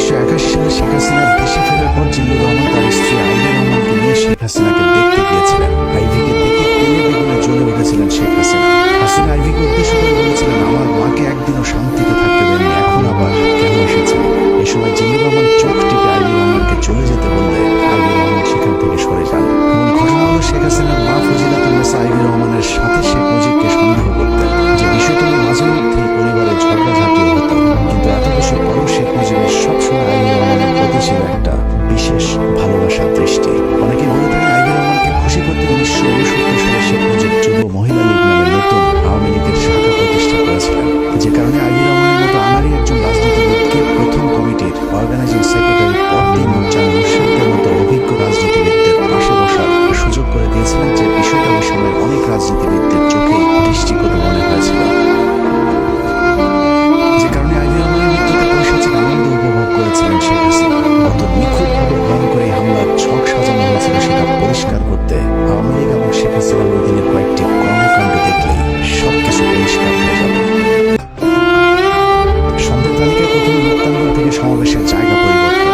1981 সালে শেখ হাসিনার দেশে ফেরার পর জিল্লুর রহমান তার স্ত্রী আইভি রহমানকে নিয়ে শেখ হাসিনাকে দেখতে গিয়েছিলেন। আইভিকে দেখে তেলে বেগুনে জ্বলে উঠেছিলেন শেখ হাসিনা। হাসিনা আইভিকে উদ্দেশ্য করে বলেছিলেন, আমার মাকে একদিনও শান্তিতে থাকতে দেননি, এখন আবার কেন এসেছেন? এ সময় জিল্লুর রহমান চোখ টিপে আইভি রহমানকে চলে যেতে বললে আইভি রহমান সেখান থেকে সরে যান। মূল ঘটনা হলো, শেখ হাসিনার মা ফজিলাতুন্নেসা আইভি রহমানের সাথে শেখ মুজিবকে সন্দেহ করতেন, যে বিষয়টি নিয়ে মাঝে মধ্যেই পরিবারে ঝগড়াঝাঁটিও হতো। কিন্তু এত বছর পরও শেখ মুজিবের সবসময় আইভি রহমানের প্রতি ছিল একটা বিশেষ ভালোবাসার দৃষ্টি। অনেকে বলে থাকেন, আইভি রহমানকে খুশি করতে 1969 সালে শেখ মুজিব যুব মহিলা লীগ নামে নতুন আওয়ামী লীগের শাখা প্রতিষ্ঠা করেছিলেন, যে কারণে আইভি রহমানের মতো আনারই একজন রাজনীতিবিদকে প্রথম কমিটির অর্গানাইজিং সেক্রেটারি পদ দিয়ে নূরজাহান মুর্শিদের মতো অভিজ্ঞ রাজনীতিবিদদের পাশে বসার সুযোগ করে দিয়েছিলেন, যে বিষয়টা ওই সময় অনেক রাজনীতিবিদদের চোখেই দৃষ্টিকটু মনে হয়েছিল। যে কারণে আইভি রহমানের মৃত্যুতে পৈশাচিক আনন্দ উপভোগ করেছিলেন শেখ হাসিনা। কত নিখুঁতভাবে ভয়ঙ্কর এই হামলার ছক সাজানো হয়েছিল সেটা পরিষ্কার করতে আওয়ামী লীগ এবং শেখ হাসিনার ওই দিনের কয়েকটি কর্মকাণ্ড দেখলেই সবকিছু পরিষ্কার হয়ে যাবে। সন্দেহ তালিকায় প্রথমে মুক্তাঙ্গন থেকে সমাবেশের জায়গা পরিবর্তন।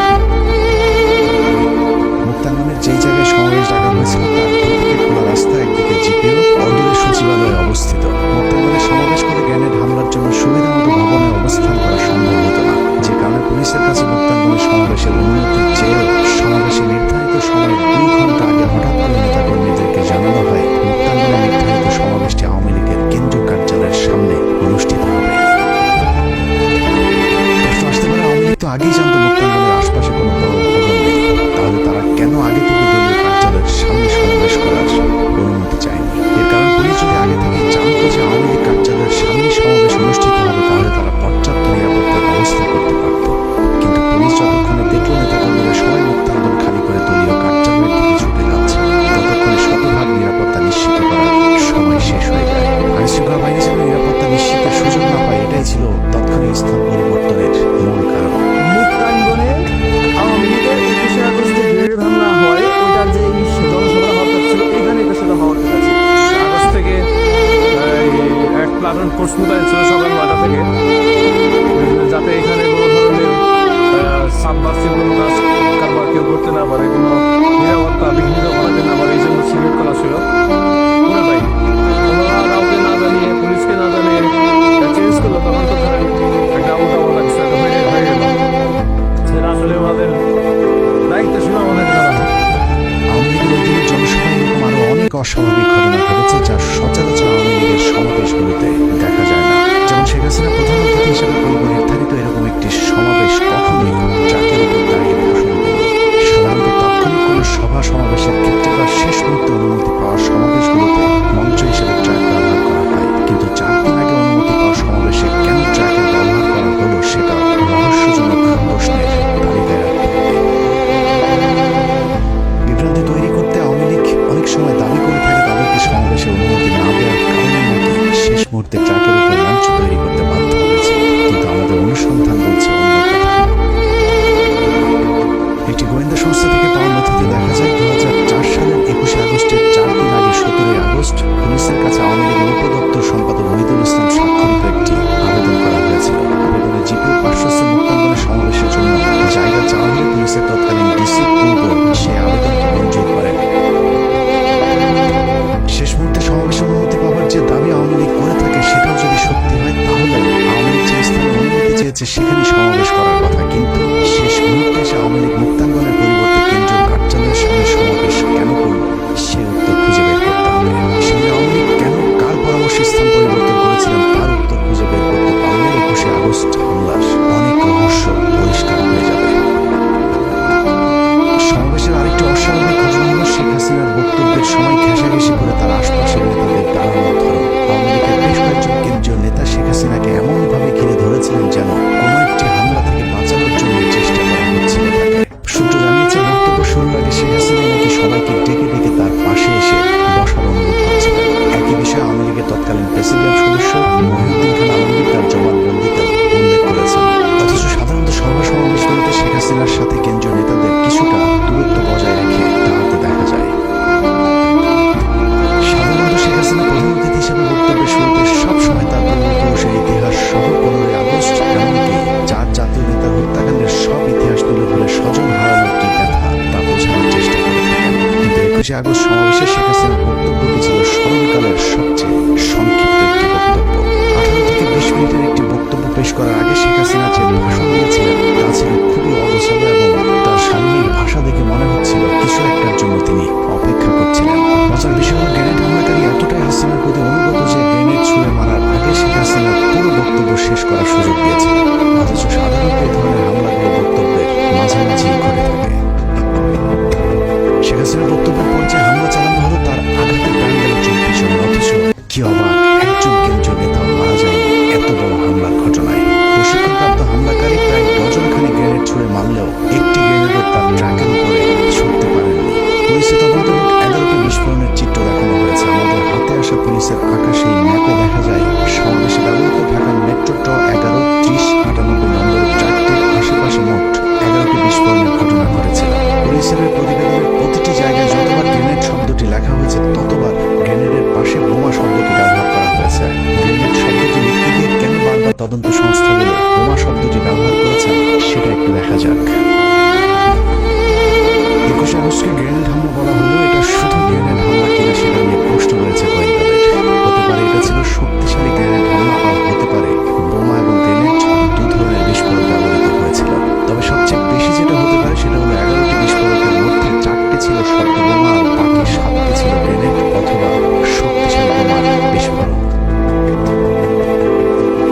মুক্তাঙ্গনের যেই জায়গায় সমাবেশ ডাকা হয়েছিল তার দুদিকে খোলা রাস্তা, একদিকে জিপিও, অদূরে সচিবালয় অবস্থিত। মুক্তাঙ্গনে সমাবেশ করে গ্রেনেড হামলার জন্য সুবিধামতো ভবনে অবস্থান করা সম্ভব হতো না, যে কারণে পুলিশের কাছে মুক্তাঙ্গনের সমাবেশের অনুমতি চেয়ে সমাবেশে নির্ধারিত সময়ের 2 ঘন্টা আগে হঠাৎ করে নেতাকর্মীদেরকে জানানো হয়, মুক্তাঙ্গনে নির্ধারিত সমাবেশটি আওয়ামী লীগের কেন্দ্রীয় কার্যালয়ের সামনে অনুষ্ঠিত হবে। আওয়ামী লীগ তো আগেই জানতো মুক্তাঙ্গনের আশপাশে কোনো বড় ভবন নেই, তাহলে তারা কেন আগে থেকে দলীয় কার্যালয়ের সামনে সমাবেশ করার অনুমতি চায়নি? এর কারণ, পুলিশ যদি আগে থেকে জানতো যে আওয়ামী লীগ কার্যালয়ের সামনে সমাবেশ অনুষ্ঠিত হবে, তাহলে তারা পর্যাপ্ত নিরাপত্তার ব্যবস্থা করতে পারত। কিন্তু পুলিশ যতক্ষণে দেখলো নেতাকর্মীরা সবাই মুক্তাঙ্গন খালি করে দলীয় কার্যালয়ের দিকে ছুটে যাচ্ছে, ততক্ষণে শতভাগ নিরাপত্তা নিশ্চিত করার সময় শেষ হয়ে যায়। আইনশৃঙ্খলা বাহিনী যেন নিরাপত্তা নিশ্চিতের সুযোগ না পায়, এটাই ছিল তৎক্ষণিক স্থান পরিবর্তনের মূল কারণ। মুক্তাঙ্গনে আওয়ামী লীগের 21শে আগস্টে গ্রেনেড হামলা হয়, ওইটার যে জনসভা হওয়ার কথা ছিল, এখানে এটা সেটা হওয়ার কথা ছিল। আগস্ট থেকে এক প্লাটুন ফোর্স মোতায়েন ছিল সকাল 9টা থেকে, যাতে এখানে কোনো ধরনের সাবভার্সিভ কোনো কাজ কারবার কেউ করতে না পারে, কোনো নিরাপত্তা বিঘ্নিত করাতে না পারে, এই জন্য সিভিল করা ছিল পুরোটাই। ওনারা কাউকে না জানিয়ে, পুলিশকে না জানিয়ে চেঞ্জ করলো, তখন তো ধরেন একটা উল্টাপাল্টা কিছু একটা হয়ে গেল, সেটা আসলে আমাদের দায়িত্ব ছিল আমাদের করা হয়। আওয়ামী লীগের অধীনে জনসভায় এরকম আরো অনেক অস্বাভাবিক ঘটনা ঘটেছে, যা সচরাচর আওয়ামী লীগের সমাবেশগুলোতে দেখা যায় না। যেমন শেখ হাসিনা প্রধান অতিথি হিসেবে পূর্ব নির্ধারিত এরকম একটি সমাবেশ কখনোই ট্রাকের উপর দাঁড়িয়ে ভাষণ দেয়নি। সাধারণত তাৎক্ষণিক কোনো সভা সমাবেশের ক্ষেত্রে বা শেষ মুহূর্তে অনুমতি পাওয়া সমাবেশগুলোতে মঞ্চ হিসেবে ট্রাক ব্যবহার করা হয়, কিন্তু 4 দিন আগে অনুমতি পাওয়া সমাবেশে কেন ট্রাকের ব্যবহার করা হলো সেটা রহস্যজনক প্রশ্নের তালিকায় রাখতে হবে। বিভ্রান্তি তৈরি করতে আওয়ামী লীগ অনেক সময় দাবি করে থাকে তাদেরকে 5 আগস্ট সমাবেশে শেখ হাসিনার বক্তব্যটি ছিল স্মরণকালের সবচেয়ে সংক্ষিপ্ত একটি বক্তব্য। 18 থেকে 20 মিনিটের একটি বক্তব্য পেশ করার আগে শেখ হাসিনা যে ভাষণ দিয়েছিলেন তা ছিল খুবই অগোছালো এবং তার শারীরিক ভাষা দেখে মনে হচ্ছিল কিছু একটার জন্য তিনি অপেক্ষা করছিলেন। মজার বিষয় হল গ্রেনেড হামলাকারী এতটাই হাসিনার প্রতি অনুগত যে গ্রেনেড ছুঁড়ে মারার আগে শেখ হাসিনার পুরো বক্তব্য শেষ করার সুযোগ দিয়েছিলেন। অথচ সাধারণত এই ধরনের হামলাগুলো বক্তব্যের মাঝামাঝি ঘটে থাকে। শেখ হাসিনার বক্তব্যের পর যে হামলা চালানো হলো তার আঘাতে প্রাণ গেল চোখ পিছনে। অথচ কি অবাক, একজন কেন্দ্রীয় নেতাও মারা যায়নি এত বড় হামলার ঘটনায়। প্রশিক্ষণপ্রাপ্ত হামলাকারী প্রায় ডজনখানি গ্রেনেড ছুঁড়ে মারলেও একটি গ্রেনেডও তার ট্রাকের উপরে ছুটতে পারেননি। পুলিশের তদন্তমূলক 11টি বিস্ফোরণের চিত্র দেখানো হয়েছে। আমাদের হাতে আসা পুলিশের আকাশে ম্যাপে দেখা যায় সমাবেশে ব্যবহৃত ঢাকার মেট্রো ট 11, 30, 98 নম্বরের ট্রাকটির আশেপাশে মোট 11টি বিস্ফোরণের ঘটনা ঘটেছিল। পুলিশের প্রতিবেদনের প্রতিটি জায়গায় যতবার গ্রেনেড শব্দটি লেখা হয়েছে ততবার গ্রেনেডের পাশে বোমা শব্দটি ব্যবহার করা হয়েছে। গ্রেনেড শব্দটি লিখতে গিয়ে কেন বারবার তদন্ত সংস্থাগুলো বোমা শব্দটি ব্যবহার করেছেন সেটা একটু দেখা যাক। 21 আগস্টকে গ্রেনেড হামলা বলা হলেও এটা শুধু গ্রেনেড হামলা কিনা সেটা নিয়ে প্রশ্ন রয়েছে গোয়েন্দাদের। হতে পারে এটা ছিল শক্তিশালী গ্রেনেড হামলা, আর হতে পারে বোমা এবং গ্রেনেড দু ধরনের বিস্ফোরক ব্যবহৃত হয়েছিল। তবে সবচেয়ে বেশি যেটা হতে পারে সেটা হলো 11টি বিস্ফোরকের মধ্যে 4টি ছিল শব্দ বোমা আর বাকি 7টি ছিল গ্রেনেড অথবা শক্তিশালী বোমার বিস্ফোরণ।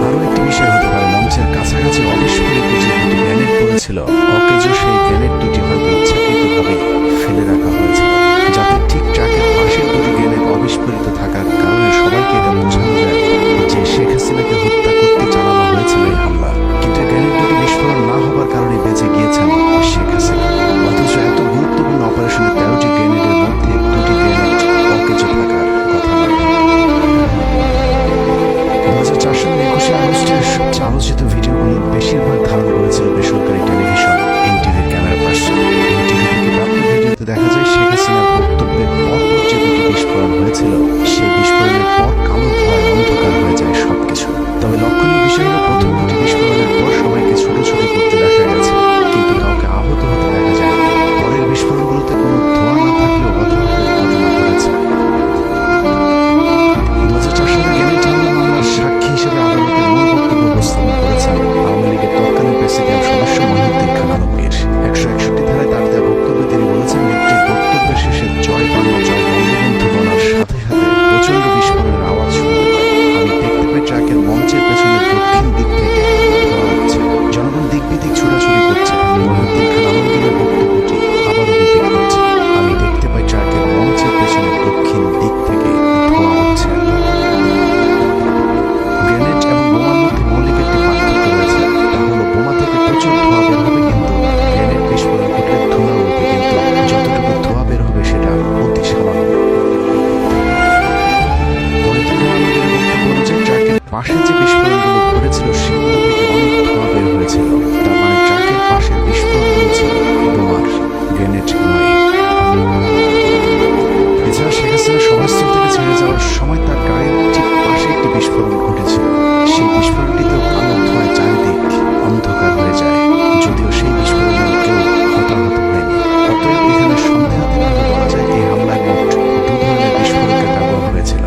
আরও একটি বিষয় হতে পারে মঞ্চের কাছাকাছি অবিস্ফোরিত যে দুটি গ্রেনেড পড়েছিল অকেজো সেই গ্রেনেড দুটি হয়তো ইচ্ছাকৃতভাবে ফেলে রাখা হয়েছিল যাতে ঠিক ট্রাকের পাশের দুটি গ্রেনেড অবিস্ফোরিত থাকার কারণে সবাইকে এটা বোঝানো যায় যে শেখ হাসিনাকে হত্যা করতে চালানো হয়েছিল এই হামলা। কিন্তু গ্রেনেড দুটি বিস্ফোরণ না হবার কারণে বেঁচে গিয়েছেন শেখ হাসিনা। অথচ এত গুরুত্বপূর্ণ অপারেশনে 13টি গ্রেনেডের মধ্যে 2টি গ্রেনেড অকেজো থাকার কথা নয়। 2004 সালের 21 আগস্টের সবচেয়ে আলোচিত ভিডিওগুলোর বেশিরভাগ ধারণ করেছিল বেসরকারি টেলিভিশন এনটিভির ক্যামেরা পার্সন। এনটিভি থেকে প্রাপ্ত ভিডিওতে দেখা যায় শেখ হাসিনার বক্তব্যের পর যে দুটি বিস্ফোরণ হয়েছিল সেই বিস্ফোরণের পর কালো ধোঁয়ায় অন্ধকার হয়ে যায় সবকিছু। তবে লক্ষণীয় বিষয় হলো প্রথম দুটি বিস্ফোরণের পর সবাইকে ছোটাছুটি করতে দেখা গেছে কিন্তু কাউকে আহত হতে দেখা যায়নি। পরের বিস্ফোরণগুলোতে কোনো ধোঁয়া না থাকলেও হতাহতের ঘটনা ঘটেছে। 2004 সালে গ্রেনেড হামলা মামলার সাক্ষী হিসেবে আদালতের মূল বক্তব্য উপস্থাপন করেছেন আওয়ামী লীগের তৎকালীন প্রেসিডিয়াম সদস্য মহিউদ্দিন খান আলমগীর। 161 ধারায় তার দেওয়া বক্তব্যে তিনি বলেছেন, নেত্রীর বক্তব্যের শেষে জয় বাংলা জয় বঙ্গবন্ধু বলার সাথে সাথে প্রচণ্ড বিস্ফোরণের আওয়াজ শুনতে পাই। আমি দেখতে পাই ট্রাকের মঞ্চের পেছনে দক্ষিণ দিক থেকে ধোঁয়া উঠছে, জনগণ দিক বিদিক ছোটাছুটি করছে। মহিউদ্দিন খান আলমগীরের বক্তব্যটি আবারও রিপিট করছে, আমি দেখতে পাই ট্রাকের মঞ্চের পেছনে দক্ষিণ দিক থেকে ধোঁয়া উঠছে। গ্রেনেড এবং বোমার মধ্যে মৌলিক একটি পার্থক্য রয়েছে, তা হলো বোমা থেকে প্রচুর ধোঁয়া বের হবে কিন্তু গ্রেনেড বিস্ফোরণ ঘটলে ধোঁয়া উঠবে, কিন্তু যতটুকু ধোঁয়া বের হবে সেটা অতি সামান্য। ট্রাকের পাশে যে বিস্ফোরণগুলো ঘটেছিল সেগুলো থেকে অনেক ধোঁয়া বের হয়েছিল, তার মানে ট্রাকের পাশের বিস্ফোরণগুলো ছিল বোমার, গ্রেনেড নয়। এছাড়া শেখ হাসিনা সভাস্থল থেকে ছেড়ে যাওয়ার সময় তার গাড়ির ঠিক পাশে একটি বিস্ফোরণ ঘটেছিল। সেই বিস্ফোরণটিতেও কালো ধোঁয়ায় চারিদিক অন্ধকার হয়ে যায়, যদিও সেই বিস্ফোরণে কেউ হতাহত হয়নি। অতএব এখানে সন্দেহাতীতভাবে বলা যায় এই হামলায় মোট 2 ধরনের বিস্ফোরকের ব্যবহার হয়েছিল।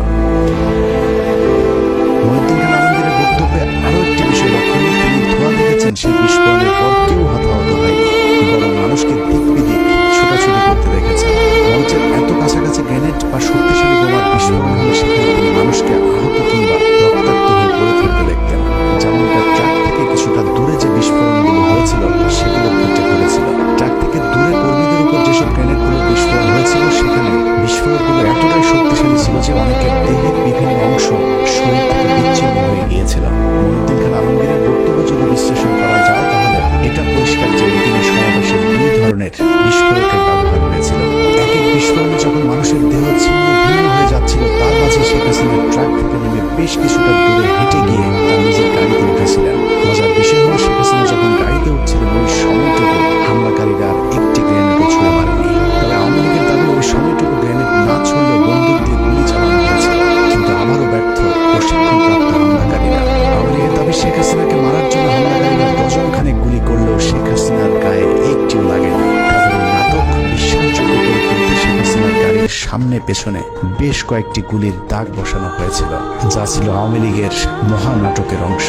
মহিউদ্দিন খান আলমগীরের বক্তব্যে আরও একটি বিষয় লক্ষণীয়, তিনি ধোঁয়া দেখেছেন সেই বিস্ফোরণের পর কেউ হতাহত হয়নি, বরং মানুষকে দিক বিদিক ছোটাছুটি করতে দেখেছেন। মঞ্চের এত কাছাকাছি গ্রেনেড বা শক্তিশালী বোমার বিস্ফোরণ হলে সেখানে তিনি মানুষকে আহত কিংবা রক্তাক্ত হয়ে পড়ে থাকতে দেখতেন। যেমনটা ট্রাক থেকে কিছুটা দূরে যে বিস্ফোরণগুলো হয়েছিল সেগুলোর ক্ষেত্রে ঘটেছিল। ট্রাক থেকে দূরে কর্মীদের উপর যেসব গ্রেনেডগুলোর বিস্ফোরণ হয়েছিল সেখানে বিস্ফোরকগুলো এতটাই শক্তিশালী ছিল যে অনেকের দেহের বিভিন্ন অংশ শরীর থেকে বিচ্ছিন্ন হয়ে গিয়েছিল। মহিউদ্দিন খান আলমগীরের বক্তব্য যদি বিশ্লেষণ করা যায় তাহলে এটা পরিষ্কার যে তিনি সমাবেশে 2 ধরনের বিস্ফোরকের ব্যবহার হয়েছিল। এক এক বিস্ফোরণে যখন মানুষের দেহ ছিন্ন ভিন্ন হয়ে যাচ্ছিল তার মাঝে শেখ হাসিনা ট্রাক থেকে নেমে বেশ কিছুটা দূরে হেঁটে গিয়ে তার নিজের গাড়িতে উঠেছিলেন। মজার বিষয় হল শেখ হাসিনা যখন গাড়িতে উঠছিলেন ওই সময়টুকু হামলাকারীরা আর একটি গ্রেনেডও ছুঁড়ে মারেনি। তবে আওয়ামী লীগের দাবি ওই সময়টুকু গ্রেনেড না ছুড়লেও বন্দুক দিয়ে গুলি চালানো হয়েছিল, কিন্তু আবারও ব্যর্থ প্রশিক্ষণপ্রাপ্ত হামলাকারীরা। আওয়ামী লীগের দাবি শেখ হাসিনাকে মারার জন্য হামলাকারীরা ডজনখানেক গুলি করলেও শেখ হাসিনার গায়ে একটিও লাগেনি। তাদের নাটক বিশ্বাসযোগ্য করে তুলতে শেখ হাসিনার গাড়ি সামনে পেছনে বেশ কয়েকটি গুলির দাগ বসানো হয়েছিল, যা ছিল আওয়ামী লীগের মহানাটকের অংশ।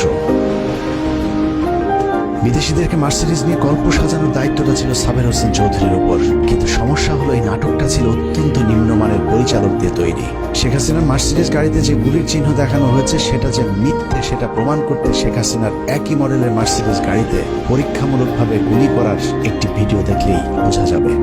বিদেশিদেরকে মার্সিডিজ নিয়ে গল্প সাজানোর দায়িত্বটা ছিল সাবের হোসেন চৌধুরীর উপর, কিন্তু সমস্যা হলো এই নাটকটা ছিল অত্যন্ত নিম্নমানের পরিচালক দিয়ে তৈরি। শেখ হাসিনার মার্সিডিজ গাড়িতে যে গুলির চিহ্ন দেখানো হয়েছে সেটা যে মিথ্যে সেটা প্রমাণ করতে শেখ হাসিনার একই মডেলের মার্সিডিজ গাড়িতে পরীক্ষামূলকভাবে গুলি করার একটি ভিডিও দেখলেই বোঝা যাবে।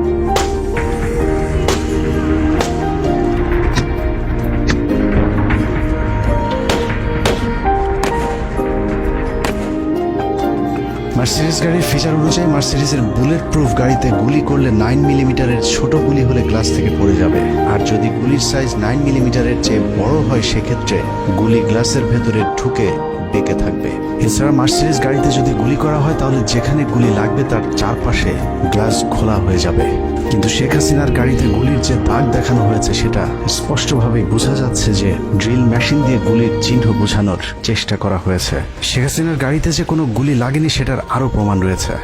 মার্সিডিজ গাড়ির ফিচার অনুযায়ী মার্সিডিজের বুলেট প্রুফ গাড়িতে গুলি করলে 9 মিলিমিটারের ছোট গুলি হলে গ্লাস থেকে পড়ে যাবে, আর যদি গুলির সাইজ 9 মিলিমিটারের চেয়ে বড় হয় সেক্ষেত্রে গুলি গ্লাসের ভেতরে ঢুকে বেঁকে থাকবে। এছাড়া মার্সিডিজ গাড়িতে যদি গুলি করা হয় তাহলে যেখানে গুলি লাগবে তার চারপাশে গ্লাস খোলা হয়ে যাবে। কিন্তু শেখ হাসিনার গাড়িতে গুলির যে দাগ দেখানো হয়েছে সেটা স্পষ্টভাবে বোঝা যাচ্ছে যে ড্রিল মেশিন দিয়ে গুলির চিহ্ন বোঝানোর চেষ্টা করা হয়েছে। শেখ হাসিনার গাড়িতে যে কোনো গুলি লাগেনি সেটার আরো প্রমাণ রয়েছে।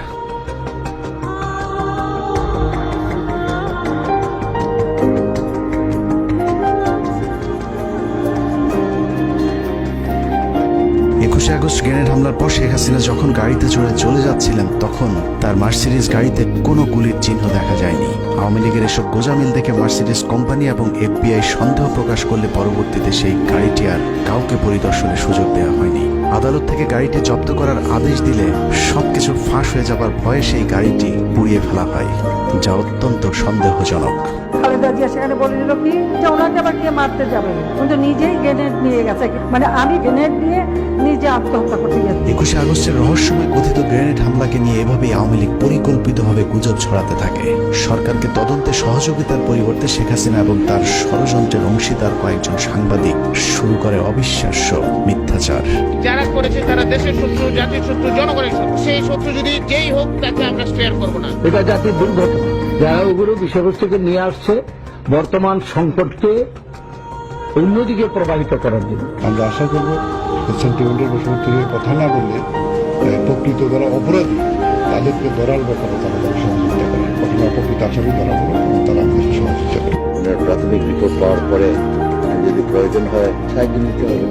আগস্ট গ্রেনেড হামলার পর শেখ হাসিনা যখন গাড়িতে চড়ে চলে যাচ্ছিলেন তখন তার মার্সিডিজ গাড়িতে কোনো গুলির চিহ্ন দেখা যায়নি। আওয়ামী লীগের এসব গোজামিল দেখে মার্সিডিজ কোম্পানি এবং FBI সন্দেহ প্রকাশ করলে পরবর্তীতে সেই গাড়িটি আর কাউকে পরিদর্শনের সুযোগ দেওয়া হয়নি। আদালত থেকে গাড়িটি জব্দ করার আদেশ দিলে সবকিছু ফাঁস হয়ে যাবার ভয়ে সেই গাড়িটি পুড়িয়ে ফেলা হয়, যা অত্যন্ত সন্দেহজনক। খালেদা জিয়া সেখানে বলে দিল কি যে ওনাকে আবার গিয়ে মারতে যাবে, কিন্তু নিজেই গ্রেনেড নিয়ে গেছে, মানে আমি গ্রেনেড নিয়ে নিজে আত্মহত্যা করতে গেছি। 21শে আগস্টের রহস্যময় কথিত গ্রেনেড হামলাকে নিয়ে এভাবেই আওয়ামী লীগ পরিকল্পিতভাবে গুজব ছড়াতে থাকে। সরকারকে তদন্তে সহযোগিতার পরিবর্তে শেখ হাসিনা এবং তার ষড়যন্ত্রের অংশীদার কয়েকজন সাংবাদিক শুরু করে অবিশ্বাস্য মিথ্যাচার। যারা করেছে তারা দেশের শত্রু, জাতির শত্রু, জনগণের শত্রু। সেই শত্রু যদি যেই হোক তাকে আমরা স্পেয়ার করবো না। এটা জাতির দুর্ঘটনা, যারা ওগুলো বিষয়বস্তুকে নিয়ে আসছে বর্তমান সংকটকে অন্যদিকে প্রভাবিত করার জন্য। আমরা আশা করবো সেন্টিমেন্টের বশবর্তী কথা না বললে প্রকৃত যারা অপরাধী তাদেরকে ধরার ব্যাপারে তারা সহযোগিতা করে, ঘটনা প্রকৃত আসামি ধরা বলো তারা আমাদের সহযোগিতা করে। প্রাথমিক রিপোর্ট পাওয়ার পরে যদি প্রয়োজন হয় সাহায্য নিতে হবে।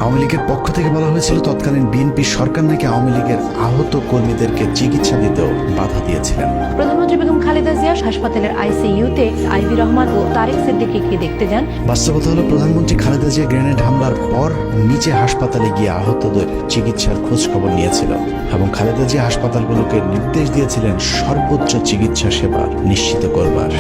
আওয়ামী লীগের পক্ষ থেকে বলা হয়েছিল তৎকালীন বিএনপি সরকার নাকি আওয়ামী লীগের আহত কর্মীদেরকে চিকিৎসা দিতেও বাধা দিয়েছিলেন। প্রধানমন্ত্রী বেগম খালেদা জিয়া হাসপাতালের ICU-তে আইভি রহমান ও তারেক সিদ্দিকীকে দেখতে যান। বাস্তবতা হলো প্রধানমন্ত্রী খালেদা জিয়া গ্রেনেড হামলার পর নিচে হাসপাতালে গিয়ে আহতদের চিকিৎসার খোঁজ খবর নিয়েছিল এবং খালেদা জিয়া হাসপাতালগুলোকে নির্দেশ দিয়েছিলেন সর্বোচ্চ চিকিৎসা সেবা নিশ্চিত করবার।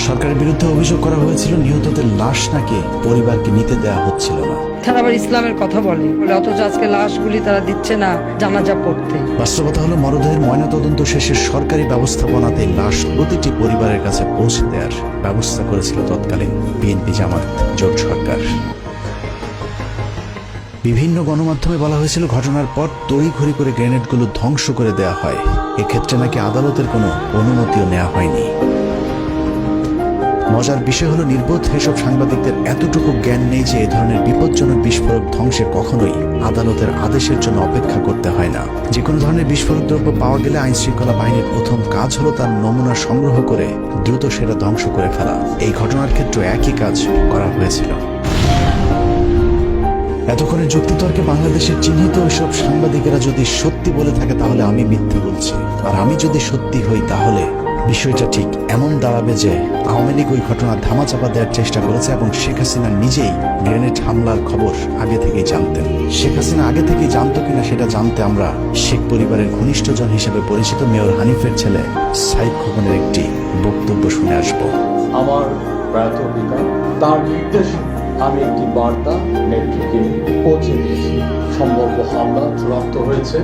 সরকারের বিরুদ্ধে অভিযোগ করা হয়েছিল নিহতদের লাশ নাকি পরিবারকে নিতে দেওয়া হচ্ছিল না। তারা আবার ইসলামের কথা বলে, অথচ আজকে লাশগুলি তারা দিচ্ছে না জানাজা পড়তে। বাস্তবতা হলো মরদেহের ময়নাতদন্ত শেষে সরকারি ব্যবস্থাপনাতে লাশ প্রতিটি পরিবারের কাছে পৌঁছে দেওয়ার ব্যবস্থা করেছিল তৎকালীন বিএনপি জামাত জোট সরকার। বিভিন্ন গণমাধ্যমে বলা হয়েছিল ঘটনার পর তড়িঘড়ি করে গ্রেনেডগুলো ধ্বংস করে দেওয়া হয়। এক্ষেত্রে নাকি আদালতের কোনো অনুমতিও নেওয়া হয়নি। মজার বিষয় হলো নির্বোধ এসব সাংবাদিকদের এতটুকু জ্ঞান নেই যে এ ধরনের বিপজ্জনক বিস্ফোরক ধ্বংসে কখনোই আদালতের আদেশের জন্য অপেক্ষা করতে হয় না। যে কোনো ধরনের বিস্ফোরক দ্রব্য পাওয়া গেলে আইন শৃঙ্খলা বাহিনীর প্রথম কাজ হলো তার নমুনা সংগ্রহ করে দ্রুত সেটা ধ্বংস করে ফেলা। এই ঘটনার ক্ষেত্রে একই কাজ করা হয়েছিল। এতক্ষণের যুক্তিতর্কে বাংলাদেশের চিহ্নিত ওইসব সাংবাদিকেরা যদি সত্যি বলে থাকে তাহলে আমি মিথ্যে বলছি, আর আমি যদি সত্যি হই তাহলে বিষয়টা ঠিক এমন দাঁড়াবে যে আওয়ামী লীগ ওই ঘটনা ধামাচাপা দেওয়ার চেষ্টা করেছে এবং শেখ হাসিনা নিজেই গ্রেনেড হামলার খবর আগে থেকেই জানতেন। শেখ হাসিনা আগে থেকেই জানতো কিনা সেটা জানতে আমরা শেখ পরিবারের ঘনিষ্ঠজন হিসেবে পরিচিত মেয়র হানিফের ছেলে সাইদ খোকনের একটি বক্তব্য শুনে আসবো। আমার প্রয়াত পিতা তার নির্দেশে আমি একটি বার্তা নেত্রীকে পৌঁছে দিয়েছি। সম্ভাব্য হামলা চূড়ান্ত হয়েছে।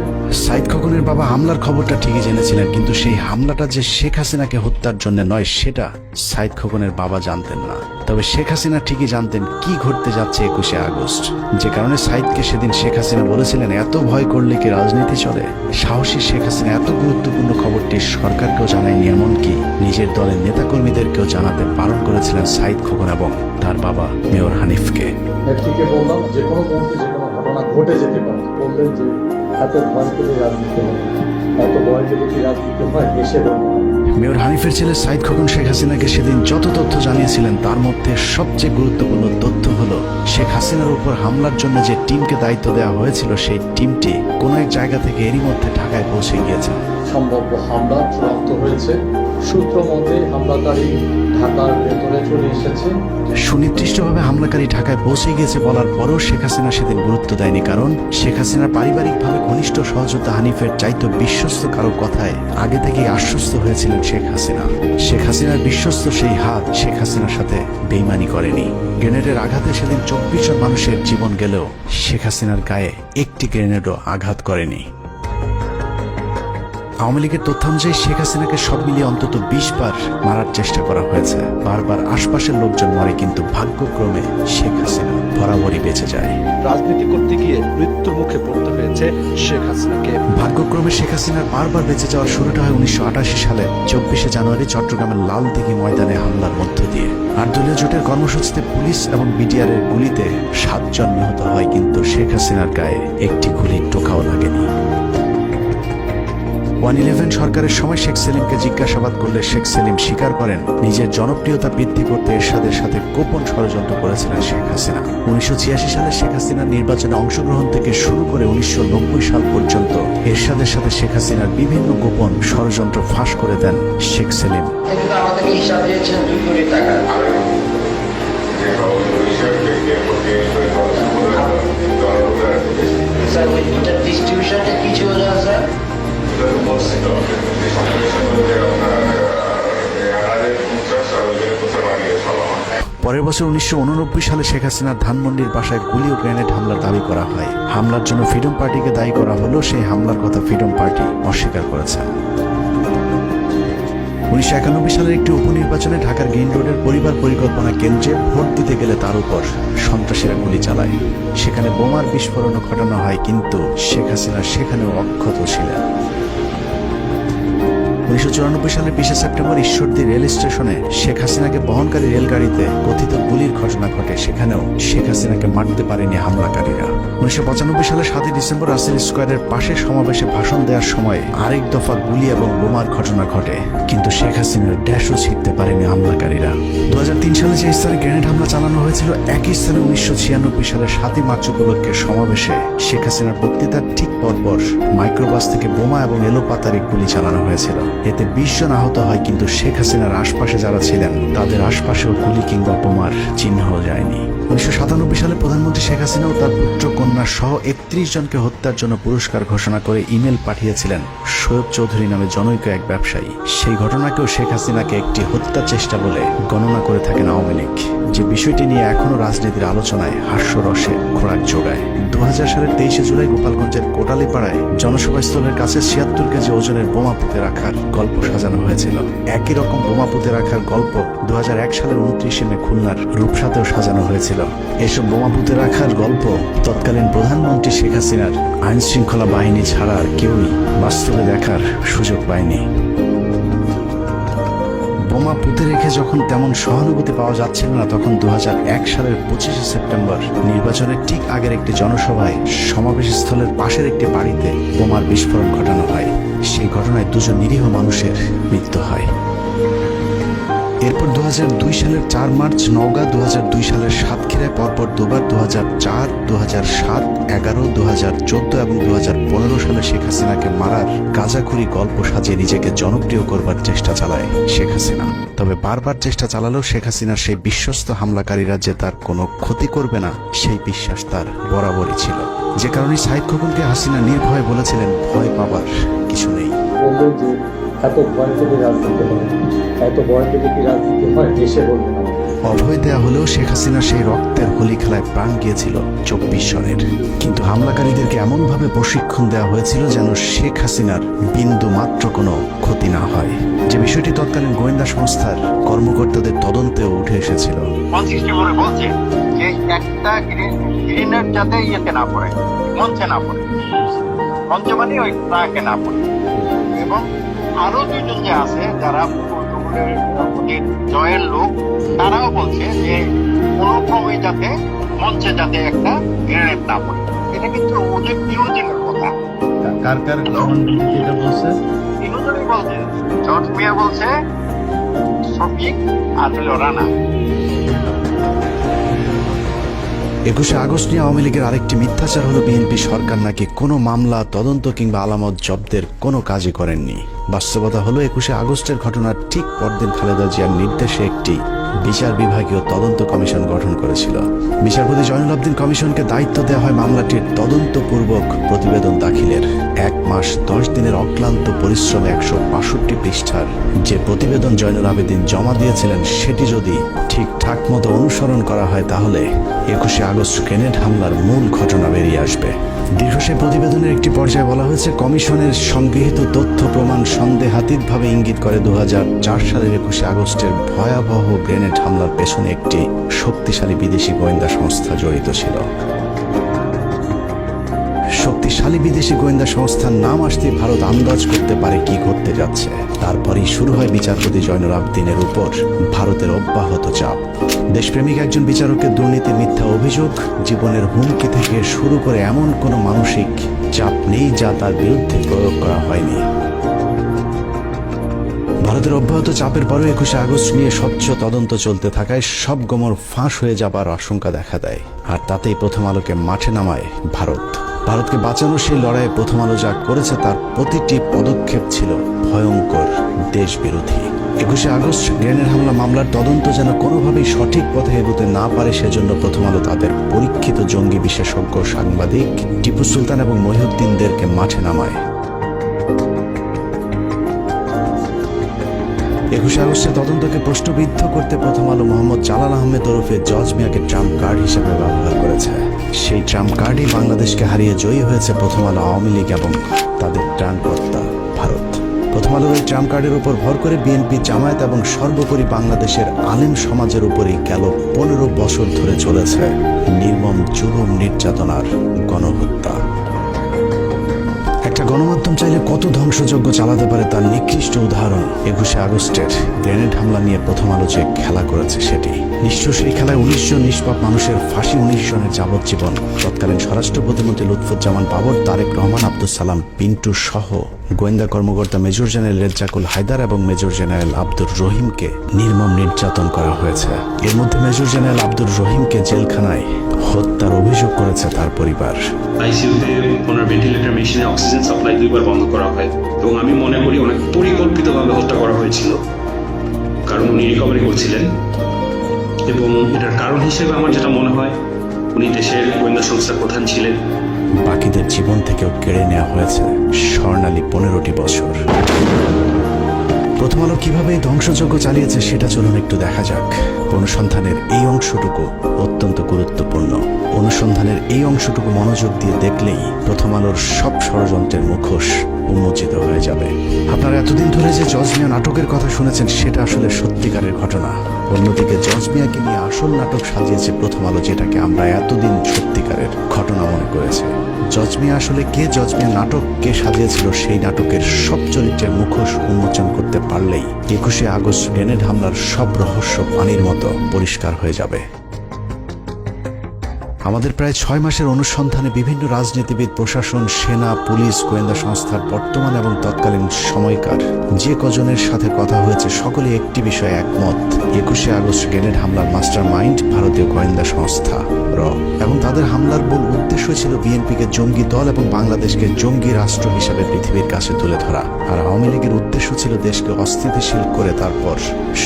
সাইদ খোকনের বাবা হামলার খবরটা ঠিকই জেনেছিলেন, কিন্তু সেই হামলাটা যে শেখ হাসিনাকে হত্যার জন্য নয় সেটা সাইদ খোকনের বাবা জানতেন না। তবে শেখ হাসিনা ঠিকই জানতেন কি ঘটতে যাচ্ছে 21শে আগস্ট, যে কারণে সাইদকে সেদিন শেখ হাসিনা বলেছিলেন এত ভয় করলে কি রাজনীতি চলে। সাহসী শেখ হাসিনা এত গুরুত্বপূর্ণ খবরটি সরকারকেও জানায়নি, এমনকি নিজের দলের নেতাকর্মীদেরকেও জানাতে বারণ করেছিলেন সাইদ খোকন এবং তার বাবা মেয়র হানিফকে। নেত্রীকে বললাম যে কোনো মুহূর্তে যে কোনো ঘটনা ঘটে যেতে পারে। বললেন যে এত ভয় পেলে রাজনীতি হয়, এত ভয় পেলে কি রাজনীতি হয় দেশে বলবো না। মেয়র হানিফের ছেলে সাইদ খোকন শেখ হাসিনাকে সেদিন যত তথ্য জানিয়েছিলেন তার মধ্যে সবচেয়ে গুরুত্বপূর্ণ তথ্য হলো শেখ হাসিনার উপর হামলার জন্য যে টিমকে দায়িত্ব দেওয়া হয়েছিল সেই টিমটি কোনো এক জায়গা থেকে এরই মধ্যে ঢাকায় পৌঁছে গিয়েছে। সম্ভাব্য হামলা চূড়ান্ত হয়েছে। সূত্র মতে হামলাকারী ঢাকার ভেতরে চলে এসেছে। সুনির্দিষ্টভাবে হামলাকারী ঢাকায় পৌঁছে গিয়েছে বলার পরও শেখ হাসিনা সেদিন গুরুত্ব দেয়নি, কারণ শেখ হাসিনার পারিবারিকভাবে ঘনিষ্ঠ সহযোদ্ধা হানিফের চাইতো বিশ্বস্ত কারো কথায় আগে থেকেই আশ্বস্ত হয়েছিলেন শেখ হাসিনা। শেখ হাসিনার বিশ্বস্ত সেই হাত শেখ হাসিনার সাথে বেইমানি করেনি। গ্রেনেডের আঘাতে সেদিন 24 জন মানুষের জীবন গেলেও শেখ হাসিনার গায়ে একটি গ্রেনেডও আঘাত করেনি। আওয়ামী লীগের তথ্য অনুযায়ী শেখ হাসিনাকে সব মিলিয়ে অন্তত 20 বার মারার চেষ্টা করা হয়েছে। বারবার আশপাশের লোকজন মরে, কিন্তু ভাগ্যক্রমে শেখ হাসিনা বরাবরই বেঁচে যায়। রাজনীতি করতে গিয়ে মৃত্যুর মুখে পড়তে হয়েছে শেখ হাসিনাকে। ভাগ্যক্রমে শেখ হাসিনার বারবার বেঁচে যাওয়ার শুরুটা হয় 1988 সালে 24শে জানুয়ারি চট্টগ্রামের লালদিঘি ময়দানে হামলার মধ্য দিয়ে। আর দলীয় জোটের কর্মসূচিতে পুলিশ এবং বিডিআর এর গুলিতে 7 জন নিহত হয়, কিন্তু শেখ হাসিনার গায়ে একটি গুলি টোকাও লাগেনি। 111 সরকারের সময় শেখ সেলিমকে জিজ্ঞাসাবাদ করলে শেখ সেলিম স্বীকার করেন নিজের জনপ্রিয়তা বৃদ্ধি করতে এরশাদের সাথে গোপন ষড়যন্ত্র করেছিলেন শেখ হাসিনা। 1986 সালে শেখ হাসিনার নির্বাচনে অংশগ্রহণ থেকে শুরু করে 1990 সাল পর্যন্ত এরশাদের সাথে শেখ হাসিনার বিভিন্ন গোপন ষড়যন্ত্র ফাঁস করে দেন শেখ সেলিম। আমাদেরকে হিসাব দিয়েছেন 2 কোটি টাকা। স্যার ওই দুটার ডিস্ট্রিবিউশনটা কি ছিল স্যার? পরের বছর 1989 সালে শেখ হাসিনার ধানমন্ডির বাসায় গুলি ও গ্রেনেড হামলার দাবি করা হয়। হামলার জন্য ফ্রিডম পার্টিকে দায়ী করা হলেও সেই হামলার কথা ফ্রিডম পার্টি অস্বীকার করেছে। 1991 সালের একটি উপনির্বাচনে ঢাকার গ্রিন রোডের পরিবার পরিকল্পনা কেন্দ্রে ভোট দিতে গেলে তার উপর সন্ত্রাসীরা গুলি চালায়। সেখানে বোমার বিস্ফোরণও ঘটানো হয়, কিন্তু শেখ হাসিনা সেখানেও অক্ষত ছিলেন। 1994 সালের 20 সেপ্টেম্বর ঈশ্বরদী রেল স্টেশনে শেখ হাসিনাকে বহনকারী রেলগাড়িতে কথিত গুলির ঘটনা ঘটে। সেখানেও শেখ হাসিনাকে মারতে পারেনি হামলাকারীরা। 1995 সালের 7 ডিসেম্বর রাসেল স্কোয়ারের পাশে সমাবেশে ভাষণ দেওয়ার সময় আরেক দফা গুলি এবং বোমার ঘটনা ঘটে, কিন্তু শেখ হাসিনার ড্যাশও ছিঁড়তে পারেনি হামলাকারীরা। 2003 সালে যে স্থানে গ্রেনেড হামলা চালানো হয়েছিল, একই স্থানে 1996 সালের 7 মার্চ উপলক্ষে সমাবেশে শেখ হাসিনার বক্তৃতার ঠিক পরপর মাইক্রোবাস থেকে বোমা এবং এলোপাতারি গুলি চালানো হয়েছিল। এতে 20 জন আহত হয়, কিন্তু শেখ হাসিনার আশপাশে যারা ছিলেন তাদের আশপাশেও গুলি কিংবা বোমার চিহ্নও যায়নি। 1997 সালে প্রধানমন্ত্রী শেখ হাসিনা ও তার পুত্র কন্যা সহ 31 জনকে হত্যার জন্য পুরস্কার ঘোষণা করে ইমেল পাঠিয়েছিলেন সৈয়দ চৌধুরী নামে জনৈক এক ব্যবসায়ী। সেই ঘটনাকেও শেখ হাসিনাকে একটি হত্যা চেষ্টা বলে গণনা করে থাকেন আওয়ামী লীগ, যে বিষয়টি নিয়ে এখনো রাজনীতির আলোচনায় হাস্যরসে খোরাক যোগায়। 2000 সালের 23 জুলাই গোপালগঞ্জের কোটালীপাড়ায় জনসভাস্থলের কাছে 76 কেজি ওজনের বোমা পুঁতে রাখার গল্প সাজানো হয়েছিল। একই রকম বোমা পুঁতে রাখার গল্প 2001 সালের 29 মে খুলনার রূপসাতেও সাজানো হয়েছিল। এসব বোমা পুঁতে রাখার গল্প তৎকালীন প্রধানমন্ত্রী শেখ হাসিনার আইন শৃঙ্খলা বাহিনী ছাড়া আর কেউই বাস্তবে দেখার সুযোগ পায়নি। বোমা পুঁতে রেখে যখন তেমন সহানুভূতি পাওয়া যাচ্ছিল না, তখন 2001 সালের 25 সেপ্টেম্বর নির্বাচনের ঠিক আগের একটি জনসভায় সমাবেশ স্থলের পাশের একটি বাড়িতে বোমার বিস্ফোরণ ঘটানো হয়। সেই ঘটনায় 2 জন নিরীহ মানুষের মৃত্যু হয়। এরপর 2002 সালের 4 মার্চ নওগাঁ, 2002 সালের সাতক্ষীরায় পরপর দুবার 2004, 2007, 11, 2014 এবং 2015 সালে শেখ হাসিনাকে মারার গাঁজাখুরি গল্প সাজিয়ে নিজেকে জনপ্রিয় করবার চেষ্টা চালায় শেখ হাসিনা। তবে বারবার চেষ্টা চালালেও শেখ হাসিনার সেই বিশ্বস্ত হামলাকারীরা যে তার কোনো ক্ষতি করবে না, সেই বিশ্বাস তার বরাবরই ছিল। যে কারণে সাইদ খোকনকে হাসিনা নির্ভয়ে বলেছিলেন, ভয় পাবার কিছু নেই। বললেন যে এত ভয় পেলে রাজনীতি হয়, এত ভয় পেলে কি রাজনীতি হয় দেশে বলবো না। অভয় দেয়া হলেও শেখ হাসিনা সেই রক্তের হোলি খেলায় প্রাণ গিয়েছিল 24 জনের। কিন্তু হামলাকারীদেরকে এমনভাবে প্রশিক্ষণ দেওয়া হয়েছিল যেন শেখ হাসিনার বিন্দু মাত্র কোনো ক্ষতি না হয়, যে বিষয়টি তৎকালীন গোয়েন্দা সংস্থার কর্মকর্তাদের তদন্তেও উঠে এসেছিল। বলছে যে একটা গ্রেনেড যাতে ইয়েতে না পড়ে, মঞ্চে না পড়ে, মঞ্চে মানে ওই ট্রাকে না পড়ে। এবং আরো 2 জন যে আছে যারা জয়ের লোক, তারাও বলছে যে কোনো ক্রমে যাতে মঞ্চে যাতে একটা গ্রেনেড না পড়ে। এটা কিন্তু ওদের প্রিয়জনের কথা। কার কার জবানবন্দিতে এটা বলছে? তিনজনই বলছে, জর্জ মিয়া বলছে, শফিক আর হলো রানা। 21 আগস্ট নিয়ে আওয়ামী লীগের আরেকটি মিথ্যাচার হলো বিএনপি সরকার নাকি কোনো মামলা, তদন্ত কিংবা আলামত জব্দের কোনো কাজই করেননি। বাস্তবতা হলো 21 আগস্টের ঘটনার ঠিক পরদিন খালেদা জিয়ার নির্দেশে একটি বিচার বিভাগীয় তদন্ত কমিশন গঠন করেছিল। বিচারপতি জয়নুল আবদিন কমিশনকে দায়িত্ব দেওয়া হয় মামলাটির তদন্তপূর্বক প্রতিবেদন দাখিলের। 1 মাস 10 দিনের অক্লান্ত পরিশ্রমে 165 পৃষ্ঠার যে প্রতিবেদন জয়নুল আবেদিন জমা দিয়েছিলেন, সেটি যদি ঠিকঠাক মতো অনুসরণ করা হয় তাহলে 21 আগস্ট গ্রেনেড হামলার মূল ঘটনা বেরিয়ে আসবে। দীর্ঘ সেই প্রতিবেদনের একটি পর্যায়ে বলা হয়েছে, কমিশনের সংগৃহীত তথ্য প্রমাণ সন্দেহাতীতভাবে ইঙ্গিত করে 2004 সালের 21 আগস্টের ভয়াবহ গ্রেনেড হামলার পেছনে একটি শক্তিশালী বিদেশি গোয়েন্দা সংস্থা জড়িত ছিল। শক্তিশালী বিদেশি গোয়েন্দা সংস্থার নাম আসতে ভারত আন্দাজ করতে পারে কি ঘটতে যাচ্ছে। তারপরেই শুরু হয় বিচারপতি জয়নুল আবদিনের উপর ভারতের অব্যাহত চাপ। দেশপ্রেমিক একজন বিচারকের দুর্নীতি, মিথ্যা অভিযোগ, জীবনের হুমকি থেকে শুরু করে এমন কোনো মানসিক চাপ নেই যা তার বিরুদ্ধে প্রয়োগ করা হয়নি। ভারতের অব্যাহত চাপের পরেও 21 আগস্ট নিয়ে স্বচ্ছ তদন্ত চলতে থাকায় সব গোমর ফাঁস হয়ে যাবার আশঙ্কা দেখা দেয়। আর তাতেই প্রথম আলোকে মাঠে নামায় ভারত। ভারতকে বাঁচানোর সেই লড়াইয়ে প্রথম আলো যা করেছে তার প্রতিটি পদক্ষেপ ছিল ভয়ঙ্কর দেশ বিরোধী। 21 আগস্ট গ্রেনেড হামলা মামলার তদন্ত যেন কোনোভাবেই সঠিক পথে এগোতে না পারে, সেজন্য প্রথম আলো তাদের পরীক্ষিত জঙ্গি বিশেষজ্ঞ সাংবাদিক টিপু সুলতান এবং মহিউদ্দিনদেরকে মাঠে নামায়। 21 আগস্টের তদন্তকে প্রশ্নবিদ্ধ করতে প্রথম আলো মোহাম্মদ জালাল আহমেদ ওরফে জর্জ মিয়াকে ট্রাম্প কার্ড হিসেবে ব্যবহার করেছে। সেই ট্রাম্প কার্ডই বাংলাদেশকে হারিয়ে জয়ী হয়েছে প্রথম আলো, আওয়ামী লীগ এবং তাদের ত্রাণকর্তা ভারত। প্রথম আলোর ওই ট্রাম্প কার্ডের উপর ভর করে বিএনপি, জামায়াত এবং সর্বোপরি বাংলাদেশের আলেম সমাজের উপরই গেল 15 বছর ধরে চলেছে নির্মম জুলুম, নির্যাতনার গণহত্যা। একটা গণমাধ্যম চাইলে কত ধ্বংসযজ্ঞ চালাতে পারে তার নিকৃষ্ট উদাহরণ 21 আগস্টের গ্রেনেড হামলা নিয়ে প্রথম আলো যে খেলা করেছে সেটি। নিশ্চয় সেই খেলায় 19 জন নিষ্পাপ মানুষের ফাঁসি, 19 জনের যাবজ্জীবন। তৎকালীন স্বরাষ্ট্র প্রতিমন্ত্রী লুৎফুজ্জামান বাবর, তারেক রহমান, আব্দুল সালাম পিন্টু সহ গোয়েন্দা কর্মকর্তা মেজর জেনারেল রেজ্জাকুল হায়দার এবং মেজর জেনারেল আব্দুর রহিমকে নির্মম নির্যাতন করা হয়েছে। এর মধ্যে মেজর জেনারেল আব্দুর রহিমকে জেলখানায় হত্যার অভিযোগ করেছে তার পরিবার। আইসিইউতে ওনার ভেন্টিলেটর মেশিনে অক্সিজেন সাপ্লাই 2 বার বন্ধ করা হয় এবং আমি মনে করি অনেক পরিকল্পিতভাবে হত্যা করা হয়েছিল, কারণ উনি রিকভারি করছিলেন। এবং এটার কারণ হিসেবে আমার যেটা মনে হয়, উনি দেশের গোয়েন্দা সংস্থার প্রধান ছিলেন। বাকিদের জীবন থেকেও কেড়ে নেওয়া হয়েছে স্বর্ণালী 15টি বছর। প্রথম আলো কিভাবে এই ধ্বংসযজ্ঞ চালিয়েছে সেটা চলুন একটু দেখা যাক। অনুসন্ধানের এই অংশটুকু অত্যন্ত গুরুত্বপূর্ণ। অনুসন্ধানের এই অংশটুকু মনোযোগ দিয়ে দেখলেই প্রথম আলোর সব ষড়যন্ত্রের মুখোশ উন্মোচিত হয়ে যাবে। আপনারা এতদিন ধরে যে জর্জ মিয়া নাটকের কথা শুনেছেন সেটা আসলে সত্যিকারের ঘটনা। অন্যদিকে জর্জ মিয়াকে নিয়ে আসল নাটক সাজিয়েছে প্রথম আলো, যেটাকে আমরা এতদিন সত্যিকারের ঘটনা মনে করেছে। জর্জ মিয়া আসলে কে, জর্জ মিয়া নাটক কে সাজিয়েছিল, সেই নাটকের সব চরিত্রের মুখোশ উন্মোচন করতে পারলেই 21 আগস্ট গ্রেনেড হামলার সব রহস্য পানির মতো পরিষ্কার হয়ে যাবে। আমাদের প্রায় 6 মাসের অনুসন্ধানে বিভিন্ন রাজনীতিবিদ, প্রশাসন, সেনা, পুলিশ, গোয়েন্দা সংস্থার বর্তমান এবং তৎকালীন সময়কার যে কজনের সাথে কথা হয়েছে সকলে একটি বিষয়ে একমত, 21 আগস্ট গ্রেনেড হামলার মাস্টার মাইন্ড ভারতীয় গোয়েন্দা সংস্থা র, এবং তাদের হামলার মূল উদ্দেশ্য ছিল বিএনপিকে জঙ্গি দল এবং বাংলাদেশকে জঙ্গি রাষ্ট্র হিসাবে পৃথিবীর কাছে তুলে ধরা। আর আওয়ামী লীগের উদ্দেশ্য ছিল দেশকে অস্থিতিশীল করে তারপর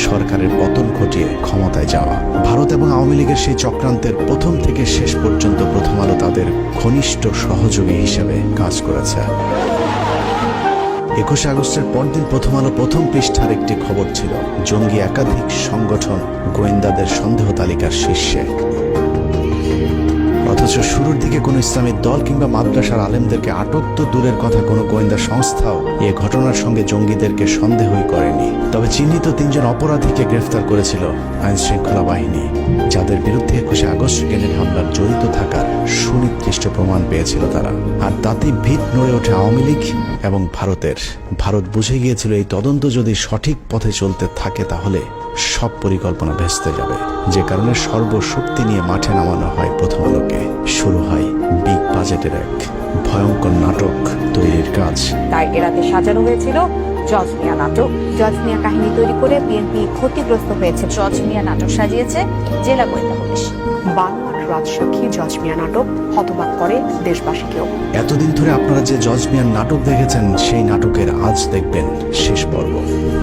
সরকারের পতন ঘটিয়ে ক্ষমতায় যাওয়া। ভারত এবং আওয়ামী লীগের সেই চক্রান্তের প্রথম থেকে শেষ পর্যন্ত প্রথম আলো তাদের ঘনিষ্ঠ সহযোগী হিসেবে কাজ করেছে। 21 আগস্টের পরদিন প্রথম আলো প্রথম পৃষ্ঠার একটি খবর ছিল জঙ্গি একাধিক সংগঠন গোয়েন্দাদের সন্দেহ তালিকার শীর্ষে। অথচ শুরুর দিকে কোনো ইসলামিক দল কিংবা মাদ্রাসার আলেমদেরকে আটক তো দূরের কথা, কোনো গোয়েন্দা সংস্থাও এ ঘটনার সঙ্গে জঙ্গিদেরকে সন্দেহই করেনি। তবে চিহ্নিত 3 জন অপরাধীকে গ্রেফতার করেছিল আইন শৃঙ্খলা বাহিনী, যাদের বিরুদ্ধে 21 আগস্ট গ্রেনেড হামলার জড়িত থাকার সুনির্দিষ্ট প্রমাণ পেয়েছিল তারা। আর তাতেই ভিত নড়ে ওঠে আওয়ামী লীগ এবং ভারতের। ভারত বুঝে গিয়েছিল এই তদন্ত যদি সঠিক পথে চলতে থাকে তাহলে সব পরিকল্পনা ভেস্তে যাবে, যে কারণে সর্বশক্তি নিয়ে মাঠে নামানো হয় প্রথম আলোকে। শুরু হয় বিগ বাজেটের এক ভয়ঙ্কর নাটক তৈরির কাজ। তাই এরাতে সাজানো হয়েছিল জজ মিয়া নাটক। জজ মিয়া কাহিনী তৈরি করে বিএনপি ক্ষতিগ্রস্ত হয়েছে। জজ মিয়া নাটক সাজিয়েছে জেলা গোয়েন্দা পুলিশ। 12 রাজসাক্ষী জজ মিয়া নাটক হতবাক করে দেশবাসীকেও। এতদিন ধরে আপনারা যে জজ মিয়ার নাটক দেখেছেন, সেই নাটকের আজ দেখবেন শেষ পর্ব।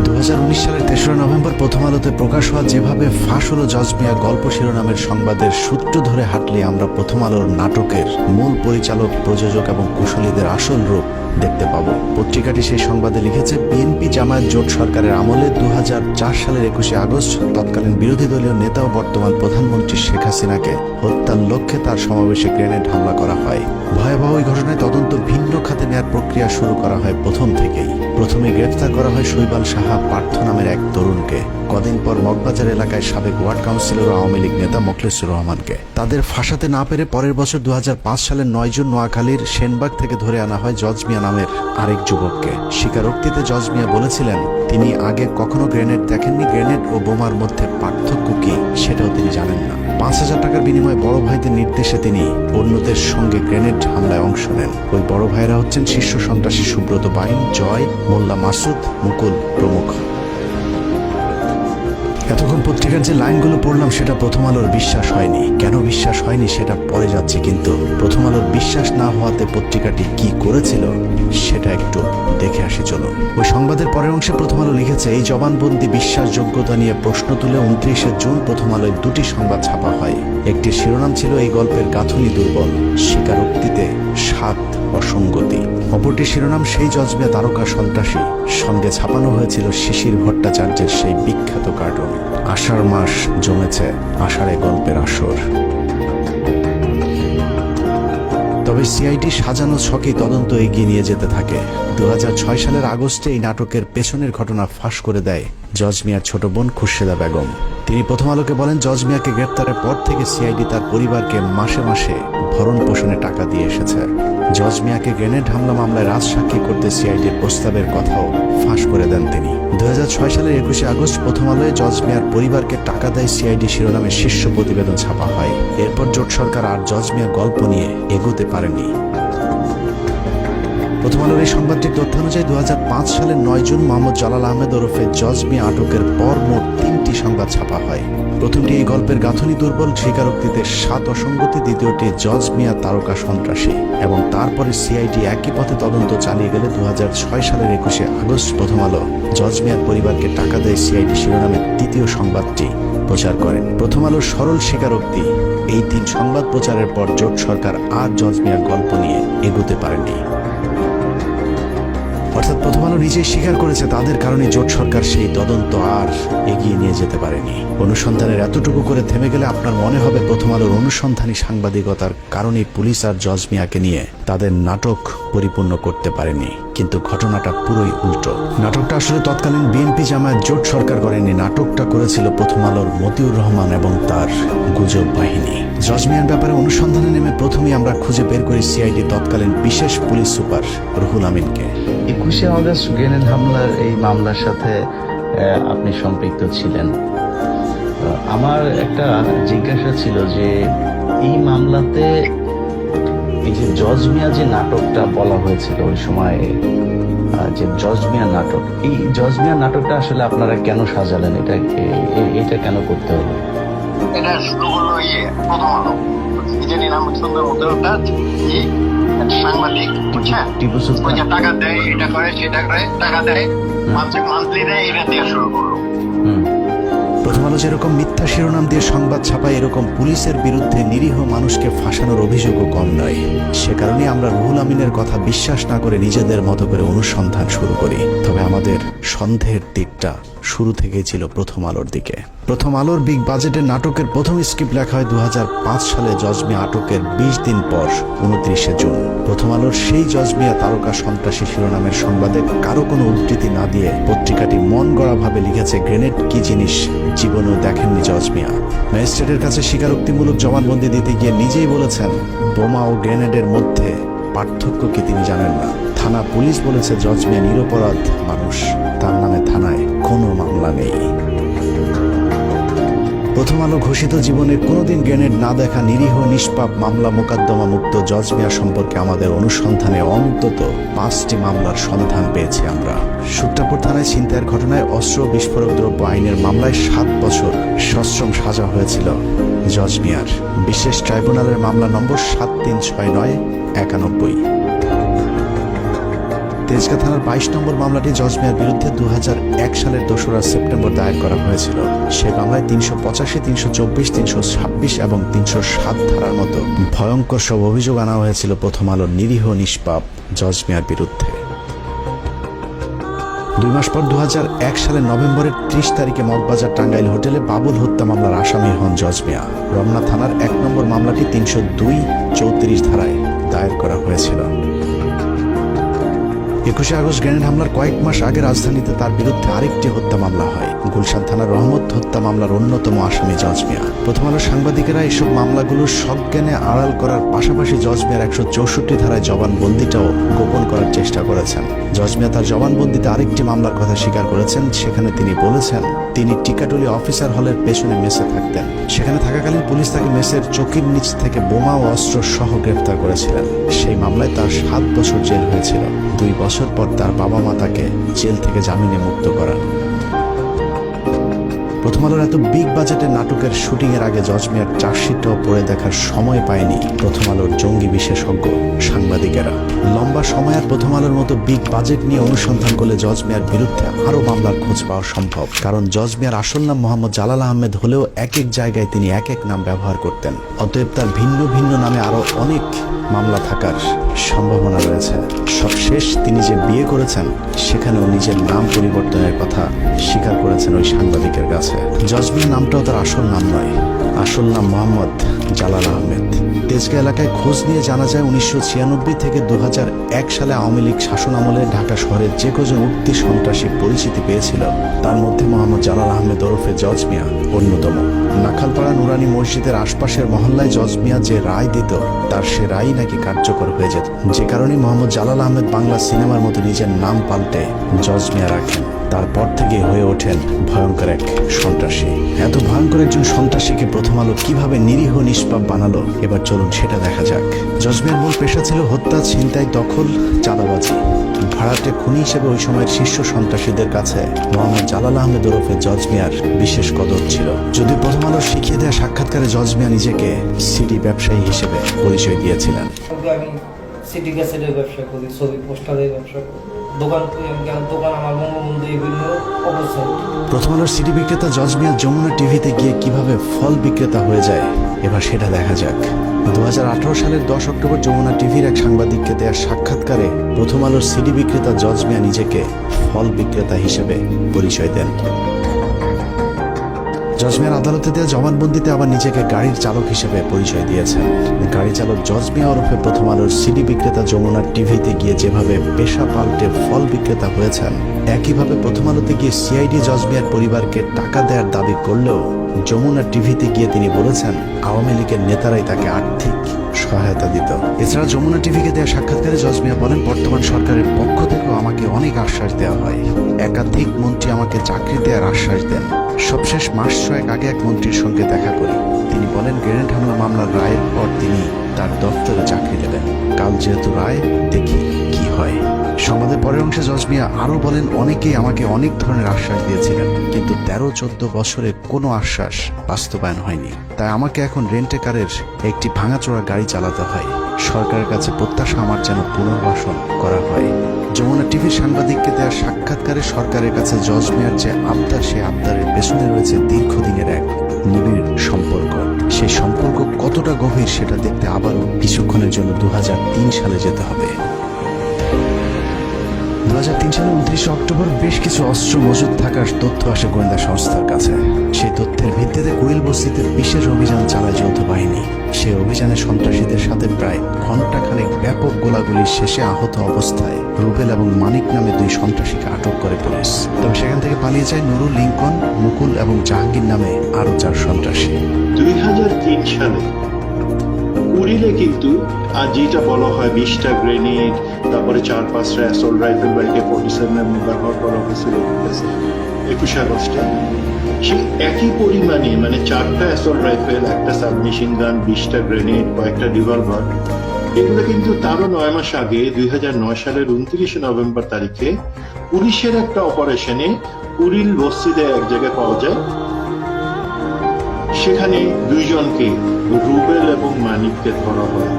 2019 সালের 3রা নভেম্বর প্রথম আলোতে প্রকাশ হওয়া যেভাবে ফাঁস হলো জজ মিয়া গল্প শিরোনামের সংবাদের সূত্র ধরে হাঁটলে আমরা প্রথম আলোর নাটকের মূল পরিচালক, প্রযোজক এবং কুশলীদের আসল রূপ দেখতে পাবো। পত্রিকাটি সেই সংবাদে লিখেছে, বিএনপি জামায়াত জোট সরকারের আমলে 2004 সালের 21শে আগস্ট তৎকালীন বিরোধী দলীয় নেতা ও বর্তমান প্রধানমন্ত্রী শেখ হাসিনাকে হত্যার লক্ষ্যে তার সমাবেশে গ্রেনেড হামলা করা হয়। ভয়াবহ এই ঘটনায় তদন্ত ভিন্ন খাতে নেয়ার প্রক্রিয়া শুরু করা হয় প্রথম থেকেই। প্রথমে গ্রেফতার করা হয় শৈবাল সাহা পার্থ নামের এক তরুণকে। কদিন পর মগবাজার এলাকায় সাবেক ওয়ার্ড কাউন্সিলর ও আওয়ামী লীগ নেতা মোখলেসুর রহমানকে। তাদের ফাঁসাতে না পেরে পরের বছর 2005 সালের 9 জুন নোয়াখালীর সেনবাগ থেকে ধরে আনা হয় জজ মিয়া নামের আরেক যুবককে। স্বীকারোক্তিতে জজ মিয়া বলেছিলেন, তিনি আগে কখনো গ্রেনেড দেখেননি, গ্রেনেড ও বোমার মধ্যে পার্থক্য কি সেটাও তিনি জানেন না। 5,000 টাকার বিনিময়ে বড় ভাইদের নির্দেশে তিনি অন্যদের সঙ্গে গ্রেনেড হামলায় অংশ নেন। ওই বড় ভাইরা হচ্ছেন শীর্ষ সন্ত্রাসী সুব্রত বাইন, জয়, মোল্লা মাসুদ, মুকুল প্রমুখ। এতক্ষণ পত্রিকার যে লাইনগুলো পড়লাম সেটা প্রথম আলোর বিশ্বাস হয়নি। কেন বিশ্বাস হয়নি সেটা পরে যাচ্ছে, কিন্তু প্রথম আলোর বিশ্বাস না হওয়াতে পত্রিকাটি কি করেছিল সেটা একটু দেখে আসি চলুন। ওই সংবাদের পরের অংশে প্রথম আলো লিখেছে, এই জবানবন্দি বিশ্বাসযোগ্যতা নিয়ে প্রশ্ন তুলে 29শে জুন প্রথম আলোয় 2টি সংবাদ ছাপা হয়। একটি শিরোনাম ছিল এই গল্পের গাঁথুনি দুর্বল, স্বীকারোক্তিতে 7 অসঙ্গতি। অপরটি শিরোনাম সেই জজ মিয়া তারকা সন্ত্রাসী। সঙ্গে ছাপানো হয়েছিল শিশির ভট্টাচার্যের সেই বিখ্যাত কার্টুন। আষাঢ় মাস জমেছে, আষাঢ়ে গল্পের আসর। তবে সিআইডি সাজানো ছকে তদন্ত এগিয়ে নিয়ে যেতে থাকে। 2006 সালের আগস্টে এই নাটকের পেছনের ঘটনা ফাঁস করে দেয় জজ মিয়ার ছোট বোন খুরশেদা বেগম। তিনি প্রথম আলোকে বলেন, জজ মিয়াকে গ্রেপ্তারের পর থেকে সিআইডি তার পরিবারকে মাসে মাসে ভরণ পোষণে টাকা দিয়ে এসেছে। জজ মিয়াকে গ্রেনেড হামলা মামলায় রাজসাক্ষী করতে সিআইডির প্রস্তাবের কথাও ফাঁস করে দেন তিনি। 2006 সালের 21শে আগস্ট প্রথম আলোয় জজ মিয়ার পরিবারকে টাকা দেয় সিআইডি শিরোনামের শীর্ষ প্রতিবেদন ছাপা হয়। এরপর জোট সরকার আর জজ মিয়া গল্প নিয়ে এগোতে পারেনি। প্রথম আলোর এই সংবাদটির তথ্য অনুযায়ী 2005 সালের 9 জুন মোহাম্মদ জালাল আহমেদ ওরফে জজ মিয়া আটকের পর মোট 3টি সংবাদ ছাপা হয়। প্রথমটি এই গল্পের গাঁথুনি দুর্বল, স্বীকারোক্তিতে 7 অসঙ্গতি। দ্বিতীয়টি জজ মিয়া তারকা সন্ত্রাসী। এবং তারপরে সিআইডি একই পথে তদন্ত চালিয়ে গেলে 2006 সালের 21শে আগস্ট প্রথম আলো জজ মিয়ার পরিবারকে টাকা দেয় সিআইডি শিরোনামের 3য় সংবাদটি প্রচার করেন। প্রথম আলোর সরল স্বীকারোক্তি, এই 3 সংবাদ প্রচারের পর জোট সরকার আর জজ মিয়ার গল্প নিয়ে এগোতে পারেনি। অর্থাৎ প্রথম আলো নিজেই স্বীকার করেছে তাদের কারণে জোট সরকার সেই তদন্ত আর এগিয়ে নিয়ে যেতে পারেনি। অনুসন্ধানের এতটুকু করে থেমে গেলে আপনার মনে হবে প্রথম আলোর অনুসন্ধানী সাংবাদিকতার কারণে পুলিশ আর জজ মিয়াকে নিয়ে তাদের নাটক পরিপূর্ণ করতে পারেনি। কিন্তু ঘটনাটা পুরোই উল্টো। নাটকটা আসলে তৎকালীন বিএনপি জামায়াত জোট সরকার করেনি, নাটকটা করেছিল প্রথম আলোর মতিউর রহমান এবং তার গুজব বাহিনী। জজ মিয়ার ব্যাপারে অনুসন্ধানে নেমে প্রথমেই আমরা খুঁজে বের করি সিআইডি তৎকালীন বিশেষ পুলিশ সুপার রুহুল আমিনকে। 21শে আগস্ট গ্রেনেড হামলার এই মামলার সাথে আপনি সম্পৃক্ত ছিলেন। আমার একটা জিজ্ঞাসা ছিল যে এই মামলাতে এই যে জজ মিয়া যে নাটকটা বলা হয়েছিল ওই সময়, যে জজ মিয়া নাটক, এই জজ মিয়া নাটকটা আসলে আপনারা কেন সাজালেন? এটা কেন করতে হলো? এটা শুরু হলো প্রথম আলো, যিনি নাম সুন্দর উদ্যোক্তা, সাংবাদিক, বুঝছেন, ওই যে টাকা দেয়, এটা করে সেটা করে, টাকা দেয়, মান্থলি দেয়, এটা দিয়ে শুরু করলো। প্রথম আলো যেরকম মিথ্যা শিরোনাম দিয়ে সংবাদ ছাপায়, এরকম পুলিশের বিরুদ্ধে নিরীহ মানুষকে ফাঁসানোর অভিযোগও কম নয়। সে কারণে আমরা রুহুল আমিনের কথা বিশ্বাস না করে নিজেদের মতো করে অনুসন্ধান শুরু করি। তবে আমাদের সন্দেহের দিকটা শুরু থেকেই ছিল প্রথম আলোর দিকে। প্রথম আলোর বিগ বাজেটের নাটকের প্রথম স্ক্রিপ্ট লেখা হয় 2005 সালে জজ মিয়া আটকের 20 দিন পর 29শে জুন। প্রথম আলোর সেই জজ মিয়া তারকা সন্ত্রাসী শিরোনামের সংবাদে কারো কোনো উদ্ধৃতি না দিয়ে পত্রিকাটি মন গড়া ভাবে লিখেছে, গ্রেনেড কি জিনিস জীবনেও দেখেননি জজ মিয়া। ম্যাজিস্ট্রেটের কাছে স্বীকারোক্তিমূলক জবানবন্দি দিতে গিয়ে নিজেই বলেছেন, বোমা ও গ্রেনেডের মধ্যে পার্থক্য কি তিনি জানেন না। থানা পুলিশ বলেছে জজ মিয়া নিরপরাধ মানুষ, তার নামে থানায় কোনো মামলা নেই। প্রথম আলো ঘোষিত জীবনে কোনোদিন গ্রেনেড না দেখা নিরীহ নিষ্পাপ মামলা মোকদ্দমা মুক্ত জজ মিয়া সম্পর্কে আমাদের অনুসন্ধানে অন্তত 5টি মামলার সন্ধান পেয়েছি আমরা। সূত্রাপুর থানায় ছিনতাইয়ের ঘটনায় অস্ত্র বিস্ফোরক দ্রব্য আইনের মামলায় 7 বছর সশ্রম সাজা হয়েছিল জজ মিয়ার। বিশেষ ট্রাইব্যুনালের মামলা নম্বর 736991। তেজগাঁ থানার 22 নম্বর মামলাটি জজ মিয়ার বিরুদ্ধে 2001 সালের 2রা সেপ্টেম্বর দায়ের করা হয়েছিল। সেই মামলায় 385, 324, 326 এবং 307 ধারার মতো ভয়ঙ্কর সব অভিযোগ আনা হয়েছিল প্রথম আলোর নিরীহ নিষ্পাপ জজ মিয়ার বিরুদ্ধে। 2 মাস পর 2001 সালের নভেম্বরের 30 তারিখে মগবাজার টাঙ্গাইল হোটেলে বাবুল হত্যা মামলার আসামি হন জজ মিয়া। রমনা থানার 1 নম্বর মামলাটি 302-34 ধারায় দায়ের করা হয়েছিল। 21শে আগস্ট গ্রেনেড হামলার কয়েক মাস আগে রাজধানীতে তার বিরুদ্ধে আরেকটি হত্যা মামলা হয়। গুলশান থানার রহমত হত্যা মামলার অন্যতম আসামি জজ মিয়া। প্রথম আলো সাংবাদিকেরা এসব মামলাগুলোর সজ্ঞানে আড়াল করার পাশাপাশি জজ মিয়ার 164 ধারায় জবানবন্দিটাও গোপন করার চেষ্টা করেছেন। জজ মিয়া তার জবানবন্দিতে আরেকটি মামলার কথা স্বীকার করেছেন। সেখানে তিনি বলেছেন তিনি টিকাটুলি অফিসার হলের পেছনে মেসে থাকতেন। সেখানে থাকাকালীন পুলিশ তাকে মেসের চৌকির নিচ থেকে বোমা ও অস্ত্র সহ গ্রেফতার করেছিলেন। সেই মামলায় তার 7 বছর জেল হয়েছিল। 2 বছর পর তার বাবা মা তাকে জেল থেকে জামিনে মুক্ত করান। প্রথম আলোর এত বিগ বাজেটের নাটকের শুটিং এর আগে জজ মিয়ার চার্জশিটটাও পড়ে দেখার সময় পায়নি প্রথম আলোর জঙ্গি বিশেষজ্ঞ সাংবাদিকেরা। লম্বা সময় আর প্রথম আলোর মতো বিগ বাজেট নিয়ে অনুসন্ধান করলে জজ মিয়ার বিরুদ্ধে আরও মামলার খোঁজ পাওয়া সম্ভব। কারণ জজ মিয়ার আসল নাম মোহাম্মদ জালাল আহমেদ হলেও এক এক জায়গায় তিনি এক এক নাম ব্যবহার করতেন। অতএব তার ভিন্ন ভিন্ন নামে আরও অনেক মামলা থাকার সম্ভাবনা রয়েছে। সবশেষ তিনি যে বিয়ে করেছেন সেখানেও নিজের নাম পরিবর্তনের কথা স্বীকার করেছেন ওই সাংবাদিকের কাছে। জজ মিয়া নামটাও তার আসল নাম নয়, আসল নাম মোহাম্মদ জালাল আহমেদ। তেজগাঁ এলাকায় খোঁজ নিয়ে জানা যায় 1996 থেকে 2001 সালে আওয়ামী লীগ শাসন আমলে ঢাকা শহরের যে কজন উঠতি সন্ত্রাসী পরিচিতি পেয়েছিল তার মধ্যে মোহাম্মদ জালাল আহমেদ ওরফে জজ মিয়া অন্যতম। নাখালপাড়া নুরানি মসজিদের আশপাশের মহল্লায় জজ মিয়া যে রায় দিত তার সে রায় নাকি কার্যকর হয়ে যেত, যে কারণে মোহাম্মদ জালাল আহমেদ বাংলা সিনেমার মতো নিজের নাম পাল্টে জজ মিয়া রাখেন। তারপর থেকে হয়ে ওঠেন ভয়ঙ্কর এক সন্ত্রাসী। এত ভয়ঙ্কর একজন সন্ত্রাসীকে প্রথম আলো কিভাবে নিরীহ নিষ্পাপ বানালো এবার চলুন সেটা দেখা যাক। জজ মিয়ার মূল পেশা ছিল হত্যা, ছিনতাই, দখল, চাঁদাবাজি। ভাড়াটে খুনি হিসেবে ওই সময়ের শীর্ষ সন্ত্রাসীদের কাছে মোহাম্মদ জালাল আহমেদ ওরফে জজ মিয়ার বিশেষ কদর ছিল। যদি প্রথম আলো শিখিয়ে দেওয়া সাক্ষাৎকারে জজ মিয়া নিজেকে সিডি ব্যবসায়ী হিসেবে পরিচয় দিয়েছিলেন। আমি সিটি ক্যাসেটের ব্যবসা করি, ছবি পোস্টারের ব্যবসা করি, দোকান আমার বঙ্গবন্ধু বিভিন্ন অবস্থায়। প্রথম আলোর সিডি বিক্রেতা জজ মিয়া যমুনা টিভিতে গিয়ে কিভাবে ফল বিক্রেতা হয়ে যায় এবার সেটা দেখা যাক। 2018 সালের 10 অক্টোবর যমুনা টিভির এক সাংবাদিককে দেওয়া সাক্ষাৎকারে প্রথম আলোর সিডি বিক্রেতা জজ মিয়া নিজেকে ফল বিক্রেতা হিসেবে পরিচয় দেন। জজ মিয়ার আদালতে দেওয়া জবানবন্দিতে আবার নিজেকে গাড়ির চালক হিসেবে পরিচয় দিয়েছেন। গাড়ি চালক জজ মিয়া ওরফে প্রথম আলোর সিডি বিক্রেতা যমুনার টিভিতে গিয়ে যেভাবে পেশা পাল্টে ফল বিক্রেতা হয়েছেন, একইভাবে প্রথম আলোতে গিয়ে সিআইডি জজ মিয়ার পরিবারকে টাকা দেওয়ার দাবি করলেও যমুনা টিভিতে গিয়ে তিনি বলেছেন আওয়ামী লীগের নেতারাই তাকে আর্থিক সহায়তা দিত। এছাড়া যমুনা টিভিকে দেওয়া সাক্ষাৎকারে জজ মিয়া বলেন বর্তমান সরকারের পক্ষ থেকেও আমাকে অনেক আশ্বাস দেওয়া হয়। একাধিক মন্ত্রী আমাকে চাকরি দেওয়ার আশ্বাস দেন। সবশেষ মাস 6 আগে এক মন্ত্রীর সঙ্গে দেখা করি। তিনি বলেন গ্রেনেড হামলা মামলার রায়ের পর তিনি তার দপ্তরে চাকরি দেবেন। কাল যেহেতু রায়, দেখি কি হয়। সংবাদের পরের অংশে জজ মিয়া আরও বলেন অনেকেই আমাকে অনেক ধরনের আশ্বাস দিয়েছিলেন, কিন্তু 13-14 বছরে কোনো আশ্বাস বাস্তবায়ন হয়নি। তাই আমাকে এখন রেন্টে কারের একটি ভাঙাচোরা গাড়ি চালাতে হয়। সরকারের কাছে প্রত্যাশা আমার যেন পুনর্বাসন করা হয়। যমুনা টিভির সাংবাদিককে দেওয়া সাক্ষাৎকারে সরকারের কাছে জজ মিয়ার যে আবদার, সে আবদারের পেছনে রয়েছে দীর্ঘদিনের এক নিবিড় সম্পর্ক। সেই সম্পর্ক কতটা গভীর সেটা দেখতে আবারও কিছুক্ষণের জন্য 2003 সালে যেতে হবে। 2003 সালে 29 অক্টোবর বেশ কিছু অস্ত্র মজুদ থাকার তথ্য আসে গোয়েন্দা সংস্থার কাছে। সেই তথ্যের ভিত্তিতে কুড়িল বস্তিতে বিশেষ অভিযান চালায় যৌথ বাহিনী। সেই অভিযানে সন্ত্রাসীদের সাথে প্রায় ঘণ্টাখানেক ব্যাপক গোলাগুলির শেষে আহত অবস্থায় রুবেল এবং মানিক নামে 2 সন্ত্রাসীকে আটক করে পুলিশ। তবে সেখান থেকে পালিয়ে যায় নুরুল, লিঙ্কন, মুকুল এবং জাহাঙ্গীর নামে আরও 4 সন্ত্রাসী। 2003 সালে কুড়িলে কিন্তু আর যেটা বলা হয় 20টা গ্রেনেড, তারপরে 4-5টা অ্যাসল্ট রাইফেল বা AK-47 ব্যবহার করা হয়েছিল 21 আগস্টে, সেই একই পরিমাণে মানে 4টা অ্যাসল্ট রাইফেল, একটা সাবমেশিন গান, 20টা গ্রেনেড, কয়েকটা রিভলভার, এগুলো কিন্তু তারও 9 মাস আগে 2009 সালের 29 নভেম্বর তারিখে পুলিশের একটা অপারেশনে কুড়িল বস্তিতে এক জায়গায় পাওয়া যায়। সেখানে দুইজনকে, রুবেল এবং মানিককে ধরা হয়,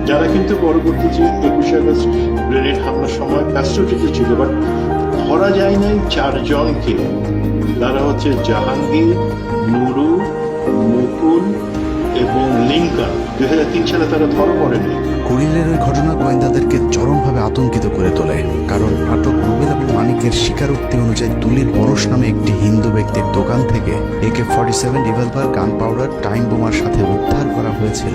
যারা কিন্তু পরবর্তীতে 21 আগস্ট গ্রেনেড হামলার সময় কাস্টোডিতে ছিল। বাট ধরা যায় নাই 4 জনকে। তারা হচ্ছে জাহাঙ্গীর, নুরু, মুকুল এবং লিঙ্কন। 2003 সালে তারা ধরা পড়েনি। কুড়িলের ওই ঘটনা গোয়েন্দাদেরকে চরমভাবে আতঙ্কিত করে তোলে, কারণ আটক রুবেল এবং মানিকের স্বীকারোক্তি অনুযায়ী তুলির পরশ নামে একটি হিন্দু ব্যক্তির দোকান থেকে AK-47 রিভলভার, গান পাউডার, টাইম বোমার সাথে উদ্ধার করা হয়েছিল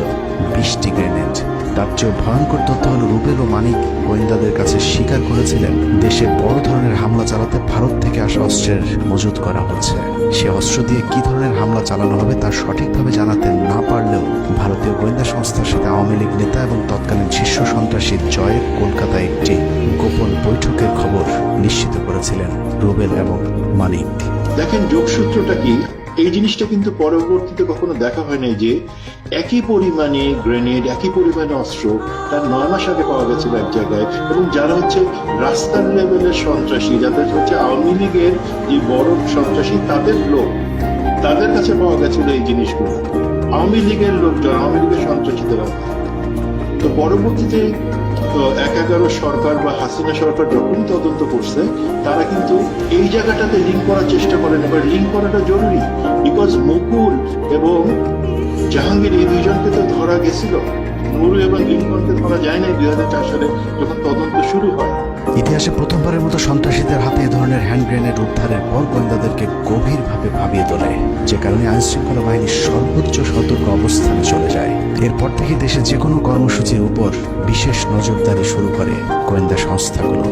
20টি গ্রেনেড। তার চেয়েও ভয়ঙ্কর তথ্য হল রুবেল ও মানিক গোয়েন্দাদের কাছে স্বীকার করেছিলেন দেশে বড় ধরনের হামলা চালাতে ভারত থেকে আসা অস্ত্রের মজুত করা হচ্ছে। সে অস্ত্র দিয়ে কি ধরনের হামলা চালানো হবে তা সঠিকভাবে জানাতে না পারলেও ভারতীয় গোয়েন্দা সংস্থার সাথে আওয়ামী লীগ নেতা এবং তৎকালীন শীর্ষ সন্ত্রাসী জয়ের কলকাতায় একটি গোপন বৈঠকের খবর নিশ্চিত করেছিলেন রুবেল এবং মানিক। দেখেন যোগসূত্রটা কি, এই জিনিসটা কিন্তু পরবর্তীতে কখনো দেখা হয় নাই যে একই পরিমাণে গ্রেনেড, একই পরিমাণে অস্ত্র তার 9 মাস আগে পাওয়া গেছিল এক জায়গায়, এবং যারা হচ্ছে রাস্তার লেভেলের সন্ত্রাসী, যাদের হচ্ছে আওয়ামী লীগের যে বড় সন্ত্রাসী তাদের লোক, তাদের কাছে পাওয়া গেছিল এই জিনিসগুলো। আওয়ামী লীগের লোকজন, আওয়ামী লীগের সন্ত্রাসীদের হাতে। তো পরবর্তীতে 11 সরকার বা হাসিনা সরকার যখনই তদন্ত করছে, তারা কিন্তু এই জায়গাটাতে লিঙ্ক করার চেষ্টা করেন। এবার লিঙ্ক করাটা জরুরি, বিকজ মুকুল এবং জাহাঙ্গীর এই দুইজনকে তো ধরা গেছিল, নুরু এবং লিঙ্কনকে ধরা যায় নাই 2004 সালে যখন তদন্ত শুরু হয়। ইতিহাসে প্রথমবারের মতো সন্ত্রাসীদের হাতে এ ধরনের হ্যান্ড গ্রেনেড উদ্ধারের পর গোয়েন্দাদেরকে গভীরভাবে ভাবিয়ে তোলে, যে কারণে আইনশৃঙ্খলা বাহিনী সর্বোচ্চ সতর্ক অবস্থানে চলে যায়। এরপর থেকে দেশে যে কোনো কর্মসূচির উপর বিশেষ নজরদারি শুরু করে গোয়েন্দা সংস্থাগুলো।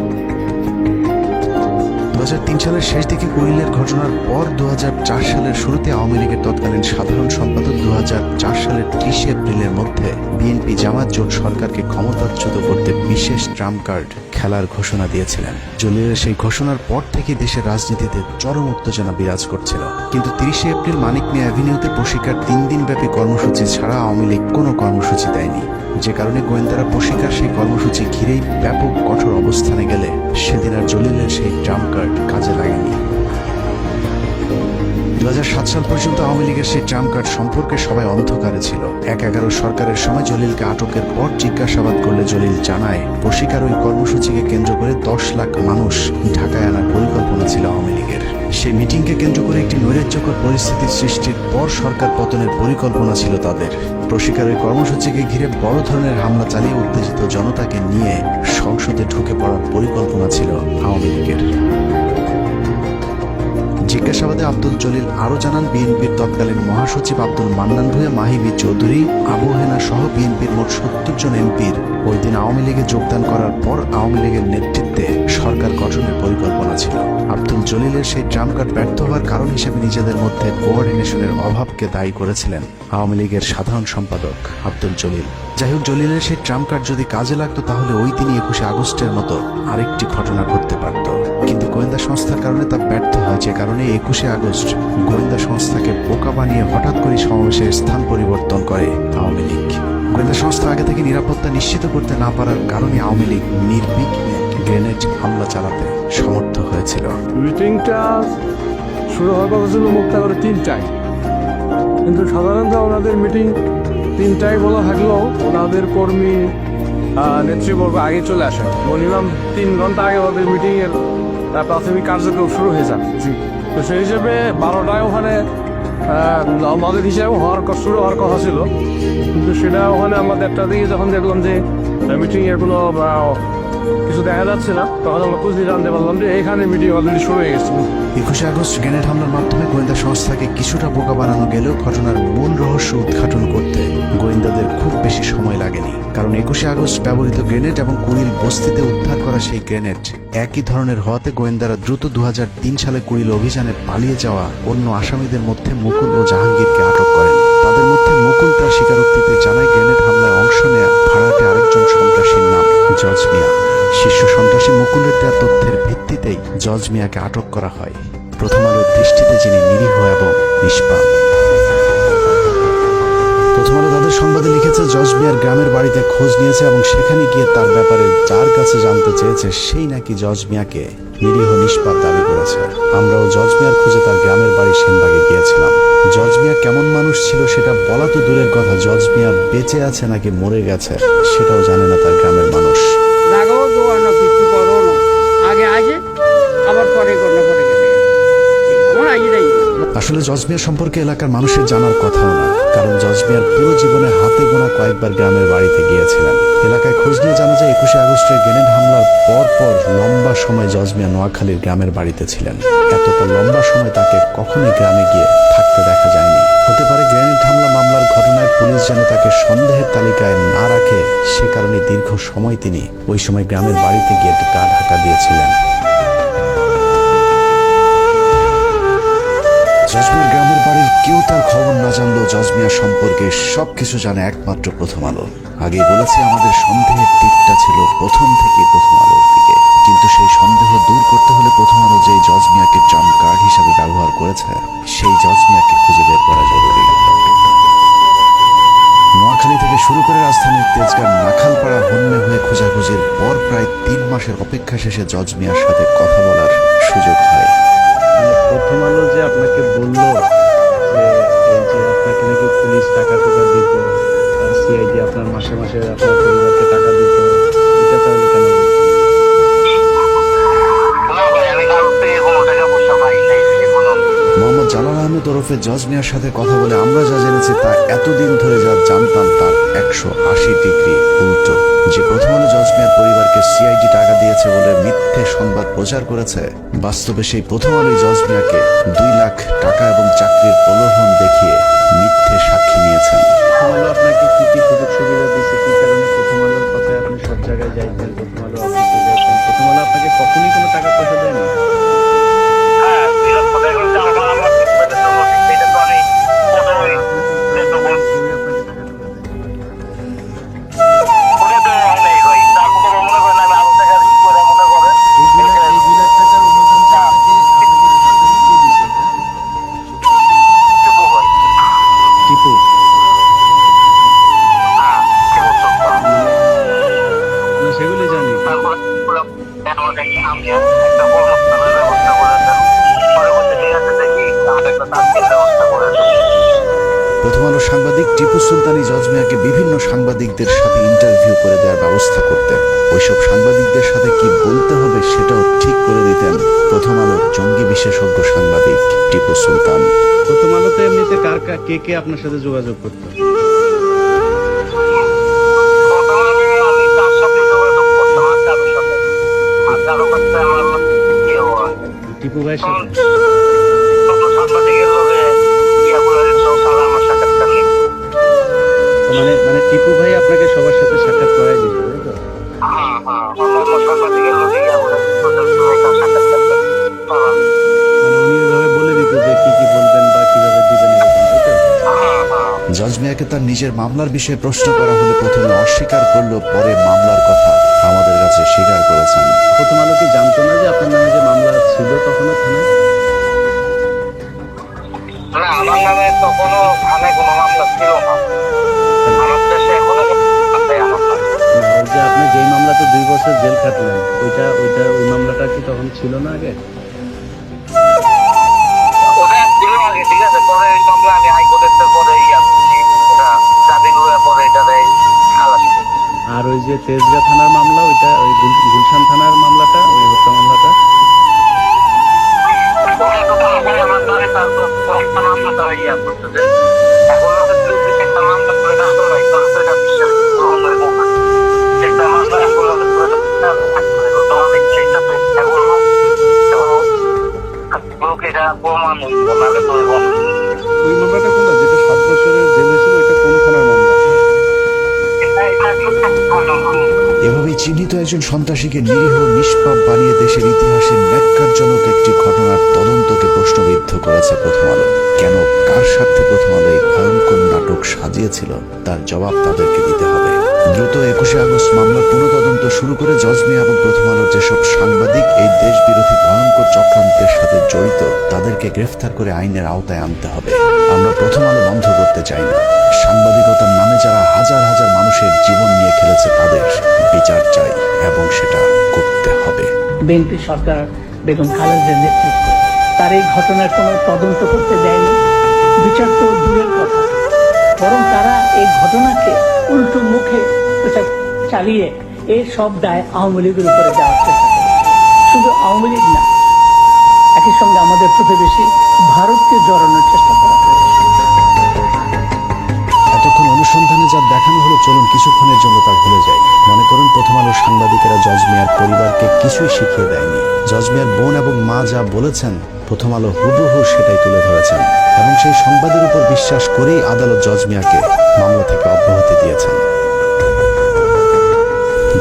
2003 সালের শেষ দিকে কুড়িলের ঘটনার পর 2004 সালের শুরুতে আওয়ামী লীগের তৎকালীন সাধারণ সম্পাদক 2004 সালের 30 এপ্রিলের মধ্যে বিএনপি জামাত জোট সরকারকে ক্ষমতাচ্যুত করতে বিশেষ ট্রাম্প কার্ড খেলার ঘোষণা দিয়েছিলেন। জলিলের সেই ঘোষণার পর থেকে দেশের রাজনীতিতে চরম উত্তেজনা বিরাজ করছিল। কিন্তু 30 এপ্রিল মানিক মিয়া অ্যাভিনিউতে প্রশিকার 3 দিনব্যাপী কর্মসূচি ছাড়া আওয়ামী লীগ কোনো কর্মসূচি দেয়নি, যে কারণে গোয়েন্দারা প্রশিকার সেই কর্মসূচি ঘিরেই ব্যাপক কঠোর অবস্থানে গেলে সেদিন আর জলিলের সেই ট্রাম্প কার্ড কাজে লাগেনি। 2007 সাল পর্যন্ত আওয়ামী লীগের সেই ট্রাম্প কার্ড সম্পর্কে সবাই অন্ধকারে ছিল। 11 সরকারের সময় জলিলকে আটকের পর জিজ্ঞাসাবাদ করলে জলিল জানায়, প্রশিকার ওই কর্মসূচিকে কেন্দ্র করে 10 লাখ মানুষ ঢাকায় আনার পরিকল্পনা ছিল আওয়ামী লীগের। সেই মিটিংকে কেন্দ্র করে একটি নৈরাজ্যকর পরিস্থিতির সৃষ্টির পর সরকার পতনের পরিকল্পনা ছিল তাদের। প্রশিকার ওই কর্মসূচিকে ঘিরে বড় ধরনের হামলা চালিয়ে উত্তেজিত জনতাকে নিয়ে সংসদে ঢুকে পড়ার পরিকল্পনা ছিল আওয়ামী লীগের। জিজ্ঞাসাবাদে আব্দুল জলিল আরো জানান, বিএনপির তৎকালীন মহাসচিব আব্দুল মান্নান ভূঁইয়া, মাহিবি চৌধুরী, আবু হেনা সহ বিএনপির মোট 70 জন এমপির ওই দিন আওয়ামী লীগে যোগদান করার পর আওয়ামী লীগের নেতৃত্বে সরকার গঠনের পরিকল্পনা ছিল। আব্দুল জলিলের সেই ট্রাম্প কার্ড ব্যর্থ হওয়ার কারণ হিসেবে নিজেদের মধ্যে কোঅর্ডিনেশনের অভাবকে দায়ী করেছিলেন আওয়ামী লীগের সাধারণ সম্পাদক আব্দুল জলিল। যাই হোক, জলিলের সেই ট্রাম্প কার্ড যদি কাজে লাগতো তাহলে ওই দিনই 21 আগস্টের মতো আরেকটি ঘটনা ঘটতে পারত, কিন্তু গোয়েন্দা সংস্থার কারণে তা ব্যর্থ হয়, যে কারণে 21 আগস্ট গোয়েন্দা সংস্থাকে বোকা বানিয়ে হঠাৎ করে সমাবেশের স্থান পরিবর্তন করে আওয়ামী লীগ। গোয়েন্দা সংস্থা আগে থেকে নিরাপত্তা নিশ্চিত করতে না পারার কারণে আওয়ামী লীগ নির্বিঘ্নে গ্রেনেড হামলা চালাতে সমর্থ হয়েছিল। মিটিংটা শুরু হওয়ার কথা ছিল মুক্তাগড়ে 3টায়, কিন্তু সাধারণত ওনাদের মিটিং 3টায় বলা থাকলেও ওনাদের কর্মী নেতৃবর্গ আগে চলে আসেন। মিনিমাম 3 ঘন্টা আগে ওদের মিটিংয়ের প্রাথমিক কার্যক্রম শুরু হয়ে যায়। তো সেই হিসেবে 12টায় ওখানে আমাদের হিসাবে শুরু হওয়ার কথা ছিল, কিন্তু সেটা ওখানে আমরা 1টা দিকে যখন দেখলাম যে মিটিংয়ের কোনো কিছু দেখা যাচ্ছে না, তখন আমরা খুঁজে জানতে পারলাম যে এখানে মিটিং অলরেডি শুরু হয়ে গেছে। 21 আগস্ট গ্রেনেড হামলার মাধ্যমে গোয়েন্দা সংস্থাকে কিছুটা বোকা বানানো গেলেও ঘটনার মূল রহস্য উদ্ঘাটন করতে গোয়েন্দাদের খুব বেশি সময় লাগেনি, কারণ 21 আগস্ট ব্যবহৃত গ্রেনেড এবং কুড়িল বস্তিতে উদ্ধার করা সেই গ্রেনেড একই ধরনের হওয়াতে গোয়েন্দারা দ্রুত 2003 সালে কুড়িল অভিযানে পালিয়ে যাওয়া অন্য আসামিদের মধ্যে মুকুল ও জাহাঙ্গীরকে আটক করেন। তাদের মধ্যে মুকুল তার স্বীকারোক্তিতে জানায় গ্রেনেড হামলায় অংশ নেয়া ভাড়াটে আরেকজন সন্ত্রাসীর নাম জজ মিয়া। শীর্ষ সন্ত্রাসী মুকুলের দেওয়া তথ্যের ভিত্তিতেই জজ মিয়াকে আটক করা হয়। প্রথম আলোর দৃষ্টিতে যিনি নিরীহ এবং নিষ্পাপ। প্রথম আলো তাদের সংবাদে লিখেছে, জজ মিয়ার গ্রামের বাড়িতে খোঁজ নিয়েছে এবং সেখানে গিয়ে তার ব্যাপারে যার কাছে জানতে চেয়েছে সেই নাকি জজ মিয়াকে নিরীহ নিষ্পাপ দাবি করেছে। আমরাও জজ মিয়ার খোঁজে তার গ্রামের বাড়ি সেনবাগে গিয়েছিলাম। জজ মিয়া কেমন মানুষ ছিল সেটা বলা তো দূরের কথা, জজ মিয়া বেঁচে আছে নাকি মরে গেছে সেটাও জানে না তার গ্রামের মানুষ। আসলে জজ মিয়া সম্পর্কে এলাকার মানুষের জানার কথাও না, কারণ জজ মিয়ার পুরো জীবনে হাতে গোনা কয়েকবার গ্রামের বাড়িতে গিয়েছিলেন। এলাকায় খোঁজ নিয়ে জানা যায় 21শে আগস্টের গ্রেনেড হামলার পর লম্বা সময় জজ মিয়া নোয়াখালীর গ্রামের বাড়িতে ছিলেন। এতটা লম্বা সময় তাকে কখনোই গ্রামে গিয়ে থাকতে দেখা যায়নি। হতে পারে গ্রেনেড হামলা মামলার ঘটনায় পুলিশ যেন তাকে সন্দেহের তালিকায় না রাখে, সে কারণে দীর্ঘ সময় তিনি ওই সময় গ্রামের বাড়িতে গিয়ে গা ঢাকা দিয়েছিলেন। জজ মিয়ার গ্রামের বাড়ির কেউ তার খবর না জানলেও জজ মিয়া সম্পর্কে সবকিছু জানে একমাত্র প্রথম আলো। আগে বলেছি, আমাদের সন্দেহের দিকটা ছিল প্রথম থেকে প্রথম আলোর দিকে, কিন্তু সেই সন্দেহ দূর করতে হলে প্রথম আলো যেই জজ মিয়াকে ট্রাম্প কার্ড হিসাবে ব্যবহার করেছে সেই জজ মিয়াকে খুঁজে বের করা জরুরি। নোয়াখালী থেকে শুরু করে রাজধানীর তেজগাঁর নাখালপাড়া হন্যে হয়ে খোঁজাখুঁজির পর প্রায় 3 মাসের অপেক্ষা শেষে জজ মিয়ার সাথে কথা বলার সুযোগ হয়। প্রথম আলো যে আপনাকে বললো যে এই যে আপনাকে নাকি পুলিশ টাকা দিত, সিআইডি আপনার মাসে মাসে আপনার পরিবারকে টাকা দিত, এটা তাহলে কেন বলছেন? মোহাম্মদ জালাল আহমেদ ওরফে জজ মিয়ার সাথে কথা বলে আমরা যা জেনেছি তা এতদিন ধরে যা জানতাম তার 180 ডিগ্রি উল্টো। যে প্রথম আলো জজ মিয়ার পরিবারকে সিআইডি টাকা দিয়েছে বলে মিথ্যে সংবাদ প্রচার করেছে, বাস্তবে সেই প্রথম আলোই জজ মিয়াকে 2 লাখ টাকা এবং চাকরির প্রলোভন দেখিয়ে মিথ্যে সাক্ষী নিয়েছেন। প্রথম আলো আপনাকে কি কি সুযোগ সুবিধা দিয়েছে, কি কারণে প্রথম আলোর কথায় আপনি সব জায়গায় যাইতেন, প্রথম আলো অফিসে যাইতেন? প্রথম আলো আপনাকে কখনই কোনো টাকা পয়সা দেয়নি? প্রথম আলো সাংবাদিক টিপু সুলতানি জজ মিয়াকে বিভিন্ন সাংবাদিকদের সাথে ইন্টারভিউ করে দেওয়ার ব্যবস্থা করতেন। ওইসব সাংবাদিকদের সাথে কি বলতে হবে সেটাও ঠিক করে দিতেন প্রথম আলোর জঙ্গি বিশেষজ্ঞ সাংবাদিক টিপু সুলতান। প্রথম আলোতে এমনিতে কে আপনার সাথে যোগাযোগ করতেন? টিপু ভাই মানে টিপু ভাই আপনাকে সবার সাথে সাক্ষাৎ করাই দিত, তাই তো? মানে উনি এভাবে বলে দিত যে কি কি বলবেন বা কিভাবে দিবেন, এরকম, তাই তো? জজ মিয়াকে তার নিজের মামলার বিষয়ে প্রশ্ন করা হলে প্রথমে অস্বীকার করলো, পরে মামলার কথা আমাদের কাছে স্বীকার করেছেন। প্রথম আলো কি জানতো না যে আপনার নামে যে মামলা ছিল তখনও থানায়? না, আমার নামে তখনও থানায় কোনো মামলা ছিল না। আমার দেশে এখনো ওই যে আপনি যেই মামলাতে 2 বছর জেল খাটলেন, ওই মামলাটা কি তখন ছিল না আগে? ওটা ছিল আগে, ঠিক আছে। পরে ওই মামলা আমি হাইকোর্টের পরে জামিন হয়ে পরে এটারে খালাস। আর ওই যে তেজগাঁ থানার মামলা, ওইটা ওই গুলশান থানার মামলাটা, ওই হত্যা মামলাটা, ওই মামলাটা কোনটা, যেটা 7 বছরের জেল হয়েছিল, ওইটা কোন থানার মামলা? এভাবেই চিহ্নিত একজন সন্ত্রাসীকে নিরীহ নিষ্পাপ বানিয়ে দেশের ইতিহাসে ন্যাক্কারজনক একটি ঘটনার তদন্তকে প্রশ্নবিদ্ধ করেছে প্রথম আলো। কেন, কার স্বার্থে প্রথম আলো এই ভয়ঙ্কর নাটক সাজিয়েছিল তার জবাব তাদেরকে দিতে হবে। দ্রুত 21শে আগস্ট মামলার পুনঃতদন্ত শুরু করে জজ মিয়া এবং প্রথম আলোর যেসব সাংবাদিক এই দেশ বিরোধী ভয়ঙ্কর চক্রান্তের সাথে জড়িত তাদেরকে গ্রেফতার করে আইনের আওতায় আনতে হবে। আমরা প্রথম আলো বন্ধ করতে চাই না। সাংবাদিকতার নামে যারা হাজার হাজার মানুষের জীবন নিয়ে খেলেছে তাদের বিচার চাই এবং সেটা করতে হবে। বিএনপি সরকার বেগম খালেদার নেতৃত্বে তার এই ঘটনার কোনো তদন্ত করতে দেয়নি, বিচার তো দূরের কথা, বরং তারা এই ঘটনাকে উল্টো মুখে চালিয়ে এই সব দায় আওয়ামী লীগের উপরে দেওয়ার চেষ্টা করে। শুধু আওয়ামী লীগ না, একই সঙ্গে আমাদের প্রতিবেশী ভারতকে জড়ানোর চেষ্টা করা হয়েছে। এতক্ষণ অনুসন্ধানে যা দেখানো হলো, চলুন কিছুক্ষণের জন্য তা ভুলে যাই। মনে করুন প্রথম আলোর সাংবাদিকেরা জজ মিয়ার পরিবারকে কিছুই শিখিয়ে দেয়নি। জজ মিয়ার বোন এবং মা যা বলেছেন প্রথম আলো হুবহু সেটাই তুলে ধরেছেন এবং সেই সংবাদের উপর বিশ্বাস করেই আদালত জজ মিয়াকে মামলা থেকে অব্যাহতি দিয়েছেন।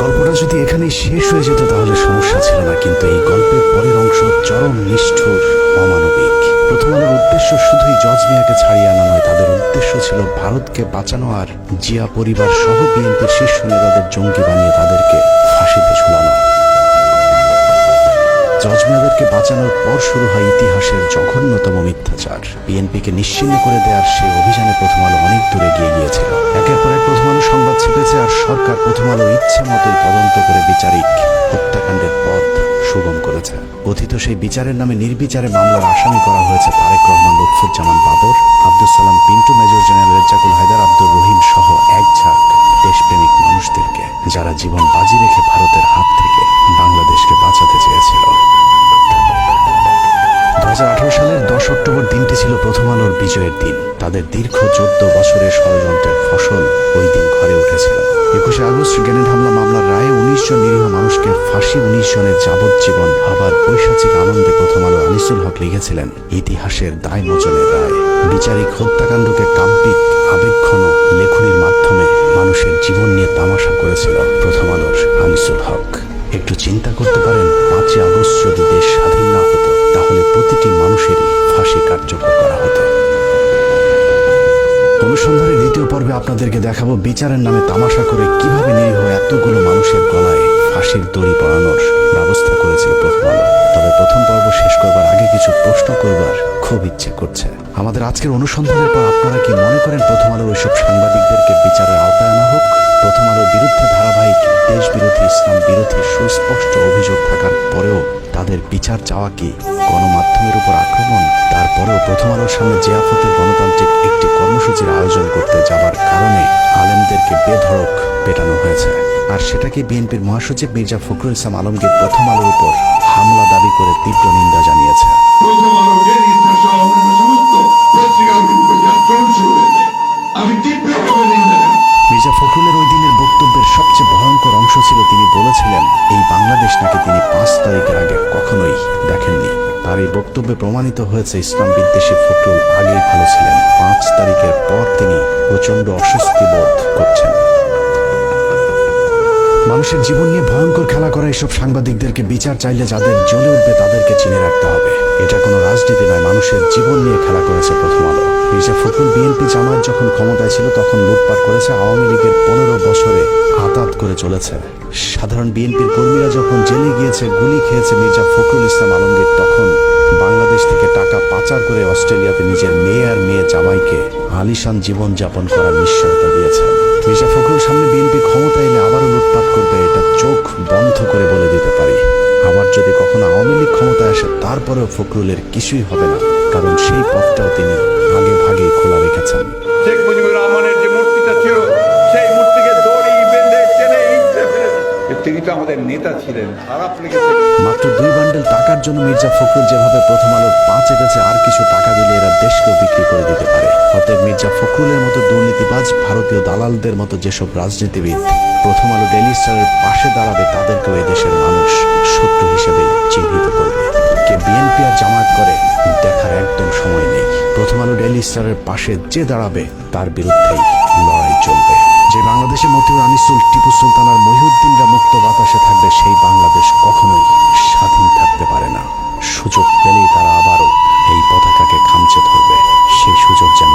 গল্পটা যদি এখানেই শেষ হয়ে যেত তাহলে সমস্যা ছিল না, কিন্তু এই গল্পের পরের অংশ চরম নিষ্ঠুর, অমানবিক। প্রথম আলোর উদ্দেশ্য শুধুই জজ মিয়াকে ছাড়িয়ে আনা নয়, তাদের উদ্দেশ্য ছিল ভারতকে বাঁচানো আর জিয়া পরিবার সহ বিএনপির শীর্ষ নেতাদের জঙ্গি বানিয়ে তাদেরকে ফাঁসিতে ঝুলানো। জজ মিয়াদেরকে বাঁচানোর পর শুরু হয় ইতিহাসের জঘন্যতম মিথ্যাচার। বিএনপিকে নিশ্চিহ্ন করে দেওয়ার সেই অভিযানে প্রথম আলো অনেক দূরে গিয়ে গিয়েছিল। একের পর এক প্রথম আলো সংবাদ ছেপেছে আর সরকার প্রথম আলোর ইচ্ছে মতোই তদন্ত করে বিচারিক হত্যাকাণ্ডের পথ সুগম করেছে। কথিত সেই বিচারের নামে নির্বিচারে মামলার আসামি করা হয়েছে তারেক রহমান, লুৎফুজ্জামান বাবর, আব্দুল সালাম পিন্টু, মেজর জেনারেল রেজ্জাকুল হায়দার, আব্দুর রহিম সহ এক ঝাঁক দেশপ্রেমিক মানুষদেরকে, যারা জীবন বাজি রেখে ভারতের হাত থেকে বাংলাদেশকে বাঁচাতে চেয়েছিল। 2018 সালের 10 অক্টোবর দিনটি ছিল প্রথম আলোর বিজয়ের দিন। তাদের দীর্ঘ 14 বছরের ষড়যন্ত্রের ফসল ওই দিন ঘরে উঠেছিল। 21 আগস্ট গ্রেনেড হামলা মামলার রায়ে 19 জন নিরীহ মানুষকে ফাঁসি, 19 জনের যাবজ্জীবন। আবার পৈশাচিক আনন্দে প্রথম আলো আনিসুল হক লিখেছিলেন ইতিহাসের দায় মোচনের রায়। বিচারিক হত্যাকাণ্ডকে কাব্যিক আবেগঘন লেখনির মাধ্যমে মানুষের জীবন নিয়ে তামাশা করেছিল প্রথম আলোর আনিসুল হক। একটু চিন্তা করতে পারেন, 5 আগস্ট যদি দেশ স্বাধীন না হতো তাহলে প্রতিটি মানুষেরই ফাঁসি কার্যকর করা হতো। অনুসন্ধানের দ্বিতীয় পর্বে আপনাদেরকে দেখাবো বিচারের নামে তামাশা করে কিভাবে নিরীহ এতগুলো মানুষের গলায় ফাঁসির দড়ি পরানোর ব্যবস্থা করেছিল প্রথম আলো। তবে প্রথম পর্ব শেষ করবার আগে কিছু প্রশ্ন করবার খুব ইচ্ছে করছে। আমাদের আজকের অনুসন্ধানের পর আপনারা কি মনে করেন প্রথম আলোর ওইসব সাংবাদিকদেরকে বিচারের আওতায় আনা হোক? প্রথম আলোর বিরুদ্ধে ধারাবাহিক দেশ বিরোধী, ইসলাম বিরোধী সুস্পষ্ট অভিযোগ থাকার পরেও তাদের বিচার চাওয়া কি গণমাধ্যমের উপর আক্রমণ? তারপরেও প্রথম আলোর সামনে জিয়াফতের গণতান্ত্রিক একটি কর্মসূচির আয়োজন করতে যাবার কারণে আলেমদেরকে বেধড়ক পেটানো হয়েছে। আর সেটাকে বিএনপির মহাসচিব মির্জা ফখরুল ইসলাম আলমগীর প্রথম আলোর উপর হামলা দাবি করে তীব্র নিন্দা জানিয়েছে। মির্জা ফখরুলের ওই দিনের বক্তব্যের সবচেয়ে ভয়ঙ্কর অংশ ছিল তিনি বলেছিলেন এই বাংলাদেশ নাকি তিনি 5 তারিখের আগে কখনোই দেখেননি। তার এই বক্তব্যে প্রমাণিত হয়েছে ইসলাম বিদ্বেষী ফখরুল আগেই ভালো ছিলেন। 5 তারিখের পর তিনি প্রচন্ড অস্বস্তি বোধ করছেন। মানুষের জীবন নিয়ে ভয়ঙ্কর খেলা করা এসব সাংবাদিকদেরকে বিচার চাইলে যাদের জ্বলে উঠবে তাদেরকে চিনে রাখতে হবে। এটা কোনো রাজনীতি নয়, মানুষের জীবন নিয়ে খেলা করেছে প্রথম আলো। মির্জা ফখরুল বিএনপি জামায়াত যখন ক্ষমতায় ছিল তখন লুটপাট করেছে, আওয়ামী লীগের 15 বছরে আতাত করে চলেছে। সাধারণ বিএনপির কর্মীরা যখন জেলে গিয়েছে, গুলি খেয়েছে মির্জা ফখরুল ইসলাম আলমগীর তখন বাংলাদেশ থেকে টাকা পাচার করে অস্ট্রেলিয়াতে নিজের মেয়ে আর মেয়ে জামাইকে আলিশান জীবনযাপন করার নিশ্চয়তা দিয়েছে। মির্জা ফখরুল সামনে বিএনপি ক্ষমতা এলে আবারও লুটপাট করবে, এটা চোখ বন্ধ করে বলে দিতে পারি। আবার যদি কখনো আওয়ামী লীগ ক্ষমতায় আসে তারপরেও ফখরুলের কিছুই হবে না, কারণ সেই পথটাও তিনি আগে ভাগেই খোলা রেখেছেন। শেখ মুজিবুর রহমানের যে মূর্তিটা ছিল সেই মূর্তিকে দড়ি বেঁধে টেনে ইঁচড়ে ফেলে তিনি তো আমাদের নেতা ছিলেন, খারাপ লেগেছে। মাত্র 2 বান্ডেল টাকার জন্য মির্জা ফখরুল যেভাবে প্রথম আলোর পা চেপেছে, আর কিছু টাকা দিলে এরা দেশকেও বিক্রি করে দিতে পারে। অতএব মির্জা ফখরুলের মতো দুর্নীতিবাজ, ভারতীয় দালালদের মতো যেসব রাজনীতিবিদ প্রথম আলো ডেইলি স্টারের পাশে দাঁড়াবে তাদেরকেও এদেশের মানুষ শত্রু হিসেবেই চিহ্নিত করবে। কে বিএনপি আর জামায়াত করে দেখার একদম সময় নেই। প্রথম আলো ডেইলি স্টারের পাশে যে দাঁড়াবে তার বিরুদ্ধেই লড়াই চলবে। যে বাংলাদেশে মতিউর আনিসুল, টিপু সুলতান আর মহিউদ্দিনরা মুক্ত বাতাসে থাকবে, সেই বাংলাদেশ কখনোই স্বাধীন থাকতে পারে না। সুযোগ পেলেই তারা আবারও এই পতাকাকে খামচে ধরবে, সেই সুযোগ যেন